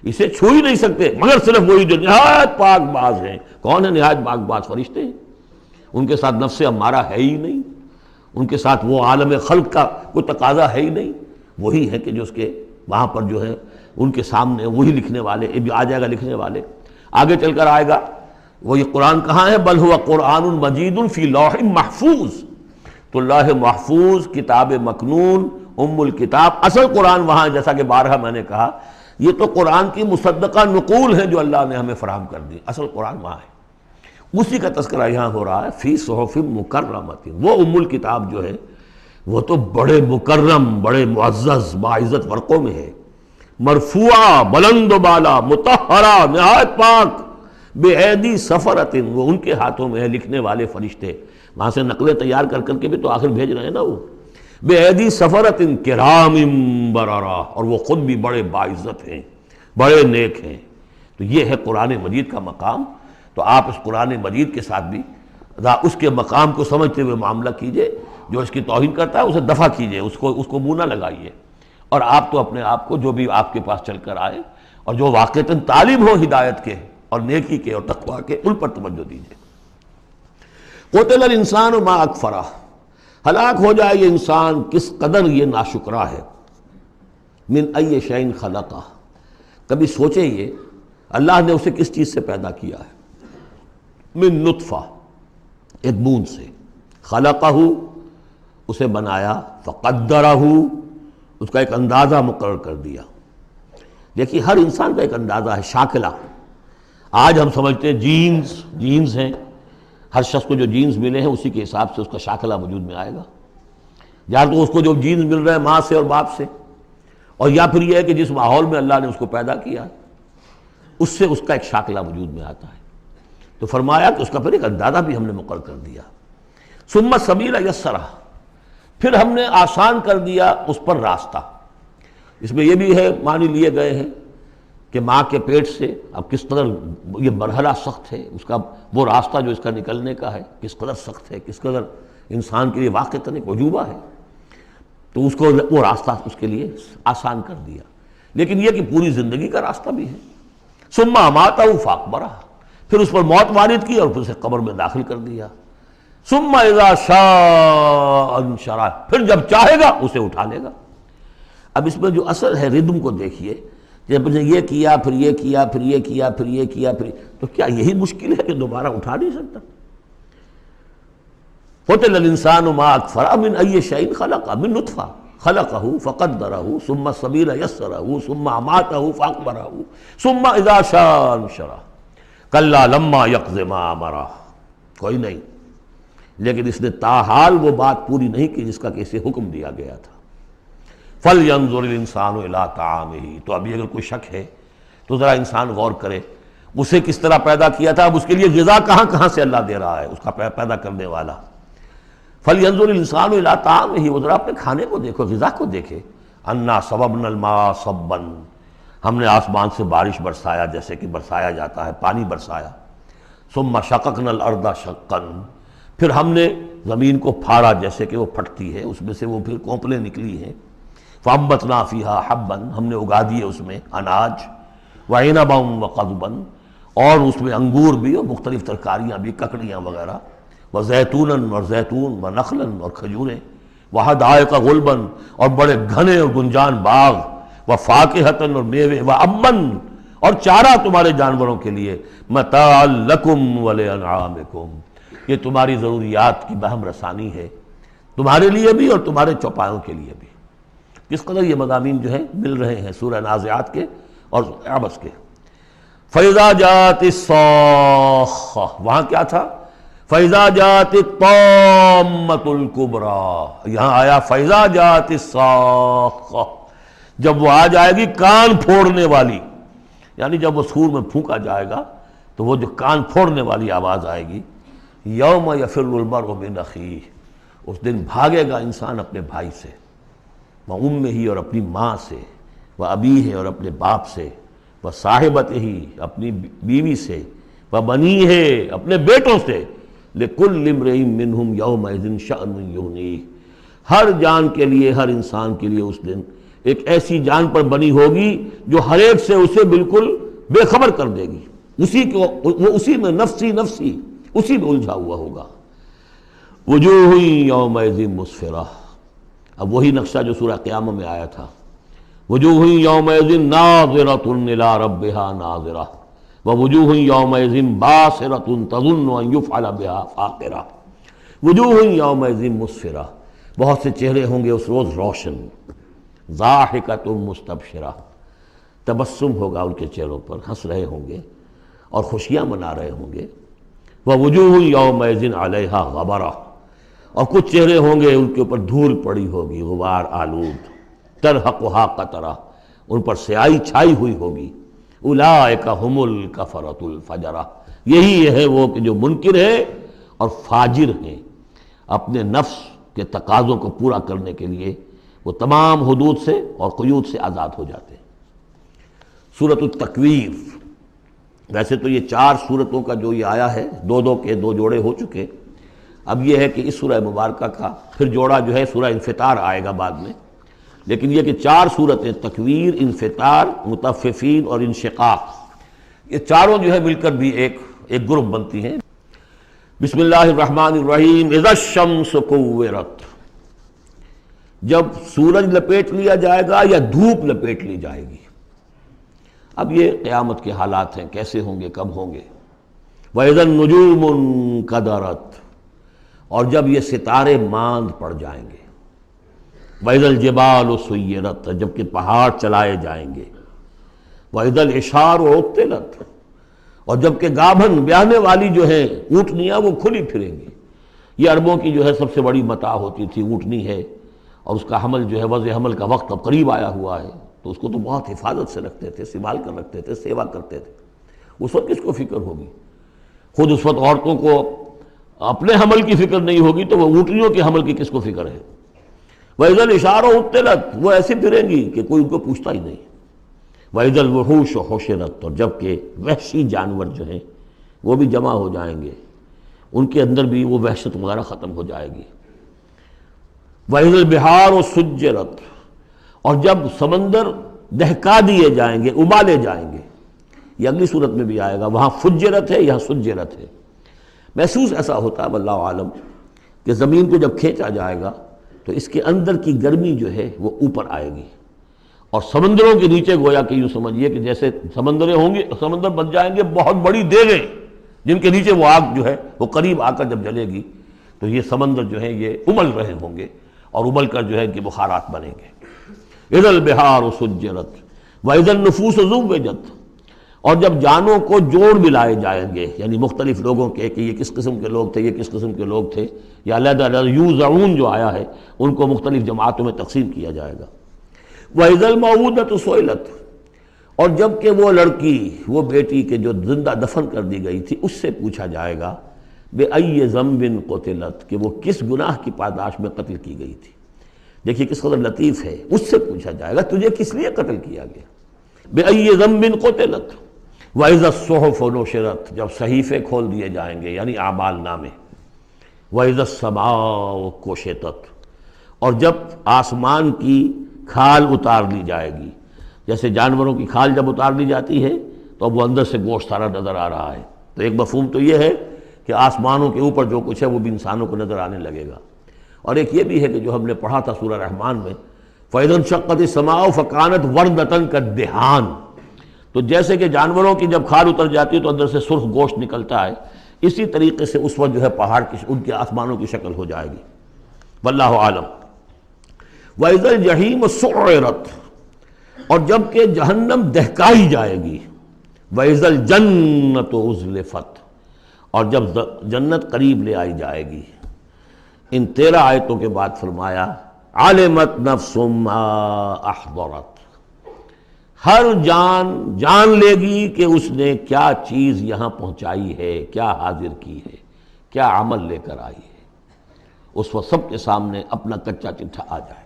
اسے چھو ہی نہیں سکتے مگر صرف وہی جو نہایت پاک باز ہیں۔ کون ہے نہایت پاک باز؟ فرشتے ہیں، ان کے ساتھ نفس امارہ ہے ہی نہیں، ان کے ساتھ وہ عالم خلق کا کوئی تقاضا ہے ہی نہیں، وہی ہے کہ جو اس کے وہاں پر جو ہے ان کے سامنے وہی لکھنے والے، آ جائے گا لکھنے والے، آگے چل کر آئے گا۔ وہ یہ قرآن کہاں ہے؟ بل ہوا قرآن مجید فی لوح محفوظ، تو لوح محفوظ، کتاب مکنون، ام الکتاب، اصل قرآن وہاں، جیسا کہ بارہا میں نے کہا یہ تو قرآن کی مصدقہ نقول ہے جو اللہ نے ہمیں فراہم کر دی، اصل قرآن وہاں ہے، اسی کا تذکرہ یہاں ہو رہا ہے فی صحف مکرمۃ۔ وہ ام الکتاب جو ہے وہ تو بڑے مکرم، بڑے معزز باعزت ورقوں میں ہے، مرفوعہ، بلند و بالا، مطہرہ، نہایت پاک، بے ایدی سفرۃ، وہ ان کے ہاتھوں میں ہے، لکھنے والے فرشتے، وہاں سے نقلیں تیار کر کر کے بھی تو آخر بھیج رہے ہیں نا وہ، بے ایدی سفرۃ کرام بررہ، اور وہ خود بھی بڑے باعزت ہیں، بڑے نیک ہیں۔ تو یہ ہے قرآن مجید کا مقام۔ تو آپ اس قرآن مجید کے ساتھ بھی اس کے مقام کو سمجھتے ہوئے معاملہ کیجئے، جو اس کی توہین کرتا ہے اسے دفع کیجئے، اس کو منہ نہ لگائیے، اور آپ تو اپنے آپ کو جو بھی آپ کے پاس چل کر آئے اور جو واقعتاً طالب ہو ہدایت کے اور نیکی کے اور تقویٰ کے، ان پر توجہ دیجئے۔ قتل الانسان ما اکفرہ، ہلاک ہو جائے یہ انسان کس قدر یہ ناشکرا ہے۔ من ای شیء خلقہ، کبھی سوچے یہ اللہ نے اسے کس چیز سے پیدا کیا ہے؟ من نطفہ، ایک بوند سے، خلقہ، اسے بنایا، فقدرہ، اس کا ایک اندازہ مقرر کر دیا۔ دیکھیے ہر انسان کا ایک اندازہ ہے، شاکلہ۔ آج ہم سمجھتے ہیں جینز ہیں، ہر شخص کو جو جینز ملے ہیں اسی کے حساب سے اس کا شاکلہ وجود میں آئے گا، یا تو اس کو جو جینز مل رہا ہے ماں سے اور باپ سے، اور یا پھر یہ ہے کہ جس ماحول میں اللہ نے اس کو پیدا کیا اس سے اس کا ایک شاکلہ وجود میں آتا ہے۔ تو فرمایا کہ اس کا پھر ایک اندازہ بھی ہم نے مقرر کر دیا۔ ثم السبیل یسرہ، پھر ہم نے آسان کر دیا اس پر راستہ۔ اس میں یہ بھی ہے، معنی لیے گئے ہیں کہ ماں کے پیٹ سے اب کس قدر یہ مرحلہ سخت ہے، اس کا وہ راستہ جو اس کا نکلنے کا ہے کس قدر سخت ہے، کس قدر انسان کے لیے واقعتاً ایک عجوبہ ہے، تو اس کو وہ راستہ اس کے لیے آسان کر دیا۔ لیکن یہ کہ پوری زندگی کا راستہ بھی ہے۔ ثم اماتہ فاقبرہ، پھر اس پر موت وارد کی اور پھر اسے قبر میں داخل کر دیا۔ ثم اذا شاء انشرہ، پھر جب چاہے گا اسے اٹھا لے گا۔ اب اس میں جو اثر ہے ردم کو دیکھیے، جب نے یہ کیا پھر یہ کیا پھر یہ کیا پھر یہ کیا پھر، تو کیا یہی مشکل ہے کہ دوبارہ اٹھا نہیں سکتا؟ قتل الانسان ما اکفرہ من ای شیء خلقہ، من نطفہ خلقہ فقدرہ ثم السبیل یسرہ ثم اماتہ فاقبرہ ثم اذا شاء انشرہ کلا لما یقض ما امرہ۔ کوئی نہیں، لیکن اس نے تاحال وہ بات پوری نہیں کی جس کا کہ اسے حکم دیا گیا تھا۔ فَلْيَنظُرِ الْإِنسَانُ إِلَىٰ طَعَامِهِ، تو ابھی اگر کوئی شک ہے تو ذرا انسان غور کرے اسے کس طرح پیدا کیا تھا، اب اس کے لیے غذا کہاں سے اللہ دے رہا ہے، اس کا پیدا کرنے والا۔ فَلْيَنظُرِ الْإِنسَانُ إِلَىٰ طَعَامِهِ، وہ ذرا اپنے کھانے کو دیکھو، غذا کو دیکھے۔ أَنَّا صَبَبْنَا الْمَاءَ صَبًّا، ہم نے آسمان سے بارش برسایا جیسے کہ برسایا جاتا ہے، پانی برسایا۔ ثُمَّ شَقَقْنَا الْأَرْضَ شَقًّا، پھر ہم نے زمین کو پھاڑا جیسے کہ وہ پھٹتی ہے، اس میں سے وہ پھر کونپلیں نکلی ہیں۔ فَأَنبَتْنَا فِيهَا حَبًّا، ہم نے اگا دیے اس میں اناج، وَعِنَبًا وَقَضْبًا، اور اس میں انگور بھی اور مختلف ترکاریاں بھی، ککڑیاں وغیرہ، وزیتون اور زیتون ونخلا اور کھجوریں، وحدائق غلبا اور بڑے گھنے اور گنجان باغ، وفاکہۃ اور میوے، وابا اور چارہ تمہارے جانوروں کے لیے، متاعا لکم ولانعامکم یہ تمہاری ضروریات کی بہم رسانی ہے، تمہارے لیے بھی اور تمہارے چوپایوں کے لیے بھی۔ کس قدر یہ مضامین جو ہیں مل رہے ہیں سورہ نازعات کے اور عبس کے۔ فَإِذَا جَاءَتِ الصَّاخَّةُ وہاں کیا تھا؟ فَإِذَا جَاءَتِ الطَّامَّةُ الْكُبْرَىٰ، یہاں آیا فَإِذَا جَاءَتِ الصَّاخَّةُ، جب وہ آ جائے گی کان پھوڑنے والی، یعنی جب وہ سور میں پھونکا جائے گا تو وہ جو کان پھوڑنے والی آواز آئے گی۔ یوم یفر المرء من اخیہ، اس دن بھاگے گا انسان اپنے بھائی سے، وامہ اور اپنی ماں سے، وابیہ اور اپنے باپ سے، وصاحبتہ اپنی بیوی سے، وبنیہ اپنے بیٹوں سے، لکل امرئ منہم یومئذ شأن یغنیہ، ہر جان کے لیے، ہر انسان کے لیے اس دن ایک ایسی جان پر بنی ہوگی جو ہر ایک سے اسے بالکل بے خبر کر دے گی، وہ اسی میں نفسی نفسی اسی میں الجھا ہوا ہوگا۔ وجوہ یومئذ مسفرہ، اب وہی نقشہ جو سورہ قیامہ میں آیا تھا، وجوہ یومئذ ناظرۃ الی ربہا ناظرہ ووجوہ یومئذ باسرۃ تظن ان یفعل بہا فاقرہ۔ وجوہ یومئذ مسفرہ، بہت سے چہرے ہوں گے اس روز روشن، ضاحکۃ مستبشرہ، تبسم ہوگا ان کے چہروں پر، ہنس رہے ہوں گے اور خوشیاں منا رہے ہوں گے۔ ووجوہ یومئذ علیہا غبرہ، اور کچھ چہرے ہوں گے ان کے اوپر دھول پڑی ہوگی، غبار آلود، ترہقھا قطرہ، ان پر سیاہی چھائی ہوئی ہوگی۔ اولئک ھم الکفرۃ الفجرہ، یہی ہے وہ کہ جو منکر ہیں اور فاجر ہیں، اپنے نفس کے تقاضوں کو پورا کرنے کے لیے وہ تمام حدود سے اور قیود سے آزاد ہو جاتے ہیں۔ سورۃ التکویر، ویسے تو یہ 4 سورتوں کا جو یہ آیا ہے، دو کے 2 جوڑے ہو چکے، اب یہ ہے کہ اس سورہ مبارکہ کا پھر جوڑا جو ہے سورہ انفطار آئے گا بعد میں، لیکن یہ کہ 4 سورتیں تکویر، انفطار، مطففین اور انشقاق، یہ چاروں جو ہے مل کر بھی ایک گروپ بنتی ہیں۔ بسم اللہ الرحمن الرحیم۔ اذا الشمس کورت، جب سورج لپیٹ لیا جائے گا یا دھوپ لپیٹ لی جائے گی۔ اب یہ قیامت کے حالات ہیں، کیسے ہوں گے، کب ہوں گے۔ وَإِذَا النُّجُومُ انْكَدَرَتْ، اور جب یہ ستارے ماند پڑ جائیں گے۔ وَإِذَا الْجِبَالُ سُيِّرَتْ، جب کہ پہاڑ چلائے جائیں گے۔ وَإِذَا الْعِشَارُ عُطِّلَتْ، اور جب کہ گابھن بیاہنے والی جو ہے اونٹنیاں وہ کھلی پھریں گی۔ یہ عربوں کی جو ہے سب سے بڑی متاع ہوتی تھی، اونٹنی ہے، اور اس کا حمل جو ہے وضع حمل کا وقت اب قریب آیا ہوا ہے، تو اس کو تو بہت حفاظت سے رکھتے تھے، سنبھال کر رکھتے تھے، سیوا کرتے تھے۔ اس وقت کس کو فکر ہوگی؟ خود اس وقت عورتوں کو اپنے حمل کی فکر نہیں ہوگی تو وہ اونٹنیوں کے حمل کی کس کو فکر ہے؟ وَإِذَا الْعِشَارُ عُطِّلَتْ، وہ ایسے پھریں گی کہ کوئی ان کو پوچھتا ہی نہیں۔ وَإِذَا الْوُحُوشُ حُشِرَتْ، اور جب کہ وحشی جانور جو ہیں وہ بھی جمع ہو جائیں گے، ان کے اندر بھی وہ وحشت وغیرہ ختم ہو جائے گی۔ وَإِذَا الْبِحَارُ سُجِّرَتْ، اور جب سمندر دہکا دیے جائیں گے، ابالے جائیں گے۔ یہ اگلی صورت میں بھی آئے گا، وہاں فجرت ہے، یہاں سجرت ہے۔ محسوس ایسا ہوتا ہے واللہ عالم کہ زمین کو جب کھینچا جائے گا تو اس کے اندر کی گرمی جو ہے وہ اوپر آئے گی، اور سمندروں کے نیچے گویا کہ یوں سمجھیے کہ جیسے سمندریں ہوں گے، سمندر بن جائیں گے بہت بڑی دیگیں جن کے نیچے وہ آگ جو ہے وہ قریب آ کر جب جلے گی تو یہ سمندر جو ہے یہ ابل رہے ہوں گے، اور ابل کر جو ہے کہ بخارات بنیں گے۔ اذا البحار سجرت واذا النفوس زوجت، اور جب جانوں کو جوڑ ملائے جائیں گے، یعنی مختلف لوگوں کے کہ یہ کس قسم کے لوگ تھے، یہ کس قسم کے لوگ تھے، یا علیحدہ علیحدہ یوزعون جو آیا ہے ان کو مختلف جماعتوں میں تقسیم کیا جائے گا۔ وَإِذَا الْمَوْءُودَةُ سُئِلَتْ، اور جب کہ وہ لڑکی، وہ بیٹی کے جو زندہ دفن کر دی گئی تھی، اس سے پوچھا جائے گا بِأَيِّ ذَنبٍ قُتِلَتْ، کہ وہ کس گناہ کی پاداش میں قتل کی گئی تھی۔ دیکھیے کس قدر لطیف ہے، اس سے پوچھا جائے گا تجھے کس لیے قتل کیا گیا۔ بِأَيِّ ذَنبٍ قُتِلَتْ وَإِذَا الصُّحُفُ نُشِرَتْ، جب صحیفے کھول دیے جائیں گے یعنی اعمال نامے۔ وَإِذَا السَّمَاءُ كُشِطَتْ، اور جب آسمان کی کھال اتار لی جائے گی، جیسے جانوروں کی کھال جب اتار لی جاتی ہے تو اب وہ اندر سے گوشت سارا نظر آ رہا ہے، تو ایک مفہوم تو یہ ہے کہ آسمانوں کے اوپر جو کچھ ہے وہ بھی انسانوں کو نظر آنے لگے گا۔ اور ایک یہ بھی ہے کہ جو ہم نے پڑھا تھا سورہ رحمان میں، فَإِذَا انشَقَّتِ السَّمَاءُ فَكَانَتْ وَرْدَةً كَالدِّهَانِ، تو جیسے کہ جانوروں کی جب کھال اتر جاتی ہے تو اندر سے سرخ گوشت نکلتا ہے، اسی طریقے سے اس وقت جو ہے پہاڑ کی ان کے آسمانوں کی شکل ہو جائے گی۔ واللہ عالم۔ وَإِذَا الْجَحِيمُ سُعِّرَتْ، اور جب کہ جہنم دہکائی جائے گی۔ وَإِذَا الْجَنَّةُ أُزْلِفَتْ، اور جب جنت قریب لے آئی جائے گی۔ ان 13 آیتوں کے بعد فرمایا عَلِمَتْ نَفْسٌ مَّا أَحْضَرَتْ، ہر جان جان لے گی کہ اس نے کیا چیز یہاں پہنچائی ہے، کیا حاضر کی ہے، کیا عمل لے کر آئی ہے۔ اس وقت سب کے سامنے اپنا کچا چٹھا آ جائے۔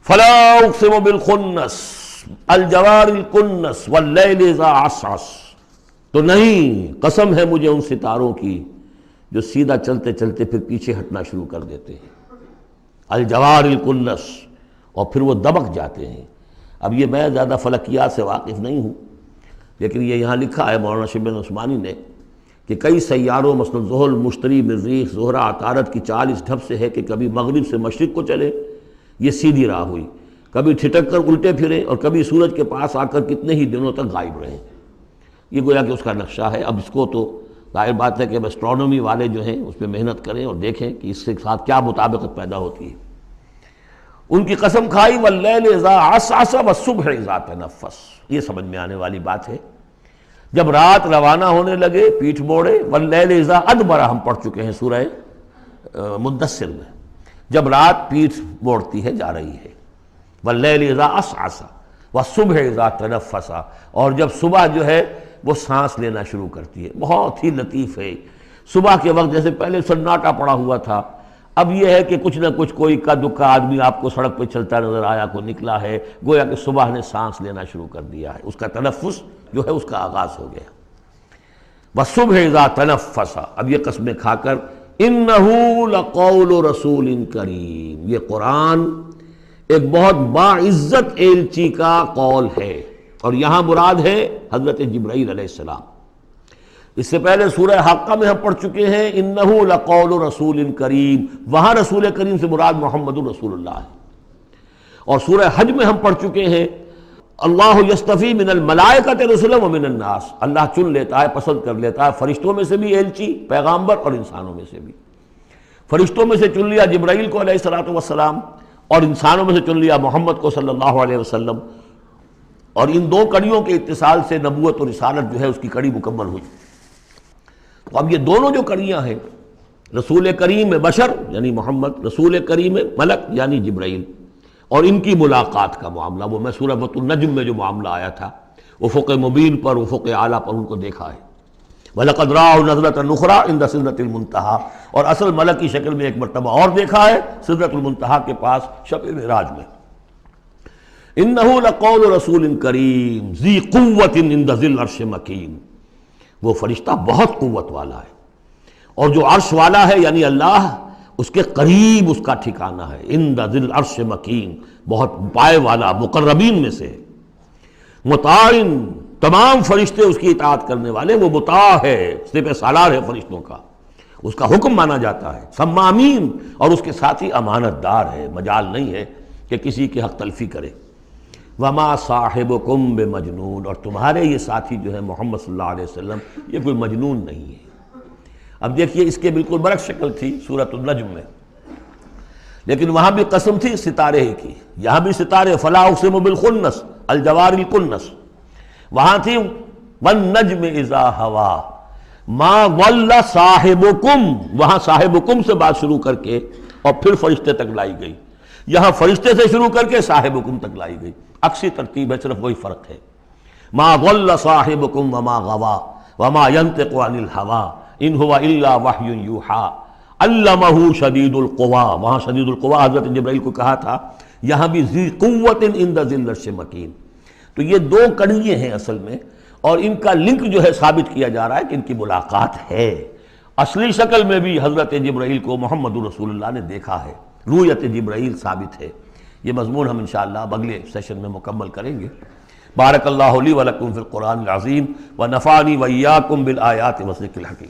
فَلَا أُقْسِمُ بِالْخُنَّسِ الْجَوَارِ الْكُنَّسِ وَاللَّيْلِ إِذَا عَسْعَسَ، تو نہیں، قسم ہے مجھے ان ستاروں کی جو سیدھا چلتے چلتے پھر پیچھے ہٹنا شروع کر دیتے ہیں۔ الجوار الکنس، اور پھر وہ دبک جاتے ہیں۔ اب یہ میں زیادہ فلکیات سے واقف نہیں ہوں، لیکن یہ یہاں لکھا ہے مولانا شبلی عثمانی نے کہ کئی سیاروں مثلا زحل، مشتری، مریخ، زہرہ، عطارد کی چال اس ڈھب سے ہے کہ کبھی مغرب سے مشرق کو چلے، یہ سیدھی راہ ہوئی، کبھی ٹھٹک کر الٹے پھرے، اور کبھی سورج کے پاس آ کر کتنے ہی دنوں تک غائب رہے۔ یہ گویا کہ اس کا نقشہ ہے۔ اب اس کو تو ظاہر بات ہے کہ اب اسٹرانومی والے جو ہیں اس پہ محنت کریں اور دیکھیں کہ اس کے ساتھ کیا مطابقت پیدا ہوتی ہے۔ ان کی قسم کھائی واللیل اذا عسعس والصبح اذا تنفس، یہ سمجھ میں آنے والی بات ہے۔ جب رات روانہ ہونے لگے، پیٹھ موڑے، واللیل اذا ادبر ہم پڑھ چکے ہیں سورہ مدثر میں، جب رات پیٹھ موڑتی ہے جا رہی ہے۔ واللیل اذا عسعس والصبح اذا تنفس، اور جب صبح جو ہے وہ سانس لینا شروع کرتی ہے۔ بہت ہی لطیف ہے۔ صبح کے وقت جیسے پہلے سناٹا پڑا ہوا تھا، اب یہ ہے کہ کچھ نہ کچھ کوئی کا دکا آدمی آپ کو سڑک پہ چلتا نظر آیا، کوئی نکلا ہے، گویا کہ صبح نے سانس لینا شروع کر دیا ہے، اس کا تنفس جو ہے اس کا آغاز ہو گیا۔ وَالصُّبْحِ إِذَا تَنَفَّسَ، اب یہ قسمیں کھا کر إِنَّهُ لَقَوْلُ رَسُولٍ کریم، یہ قرآن ایک بہت باعزت ایلچی کا قول ہے، اور یہاں مراد ہے حضرت جبرائیل علیہ السلام۔ اس سے پہلے سورہ حاقہ میں ہم پڑھ چکے ہیں انہ لقول رسول کریم، وہاں رسول کریم سے مراد محمد الرسول اللہ ہے۔ اور سورہ حج میں ہم پڑھ چکے ہیں اللہ یصطفی من الملائکۃ رسلا ومن الناس، اللہ چن لیتا ہے، پسند کر لیتا ہے فرشتوں میں سے بھی ایلچی، پیغامبر، اور انسانوں میں سے بھی۔ فرشتوں میں سے چن لیا جبرائیل کو علیہ الصلوۃ والسلام، اور انسانوں میں سے چن لیا محمد کو صلی اللہ علیہ وسلم، اور ان دو کڑیوں کے اتصال سے نبوت اور رسالت جو ہے اس کی کڑی مکمل ہوئی۔ تو اب یہ دونوں جو کڑیاں ہیں، رسول کریم بشر یعنی محمد، رسول کریم ملک یعنی جبرائیل، اور ان کی ملاقات کا معاملہ، وہ میں سورہ النجم میں جو معاملہ آیا تھا، افق مبین پر، افق اعلیٰ پر ان کو دیکھا ہے۔ وَلَقَدْ رَآهُ نَزْلَةً أُخْرَىٰ عِندَ سِدْرَةِ الْمُنتَهَىٰ، اور اصل ملک کی شکل میں ایک مرتبہ اور دیکھا ہے سدرۃ المنتہا کے پاس شب معراج میں۔ إِنَّهُ لَقَوْلُ رَسُولٍ كَرِيمٍ ذِي قُوَّةٍ عِندَ ذِي الْعَرْشِ مَكِينٍ، وہ فرشتہ بہت قوت والا ہے، اور جو عرش والا ہے یعنی اللہ، اس کے قریب اس کا ٹھکانہ ہے۔ عند ذی العرش مکین، بہت پائے والا، مقربین میں سے۔ مطاع، تمام فرشتے اس کی اطاعت کرنے والے، وہ مطاع ہے، سپہ سالار ہے فرشتوں کا، اس کا حکم مانا جاتا ہے۔ سمامین، اور اس کے ساتھ ہی امانت دار ہے، مجال نہیں ہے کہ کسی کے حق تلفی کرے۔ وما صاحبکم بمجنون، اور تمہارے یہ ساتھی جو ہے محمد صلی اللہ علیہ وسلم، یہ کوئی مجنون نہیں ہے۔ اب دیکھیے اس کے بالکل برعکس شکل تھی سورۃ النجم میں، لیکن وہاں بھی قسم تھی ستارے ہی کی، یہاں بھی ستارے، فلا اقسم بالخنس الجوار الکنس، وہاں تھی والنجم اذا ہوا ما ضل صاحبکم، وہاں صاحبکم سے بات شروع کر کے اور پھر فرشتے تک لائی گئی، یہاں فرشتے سے شروع کر کے صاحبکم تک لائی گئی، عکسی ترتیب ہے، صرف وہی فرق ہے۔ ما ضل صاحبکم وما غوا وما ينطق عن الهوى ان هو الا وحی یوحی علمہ شدید القویٰ، وہاں شدید القویٰ حضرت جبرائیل کو کہا تھا، یہاں بھی ذی قوت عند ذی العرش مکین۔ تو یہ دو کڑیے ہیں اصل میں، اور ان کا لنک جو ہے ثابت کیا جا رہا ہے کہ ان کی ملاقات ہے۔ اصلی شکل میں بھی حضرت جبرائیل کو محمد رسول اللہ نے دیکھا ہے، رؤیت جبرائیل ثابت ہے۔ یہ مضمون ہم انشاءاللہ اب اگلے سیشن میں مکمل کریں گے۔ بارک اللہ لی ولکم فی القرآن العظیم ونفعنی وإیاکم بالآیات والذکر الحکیم۔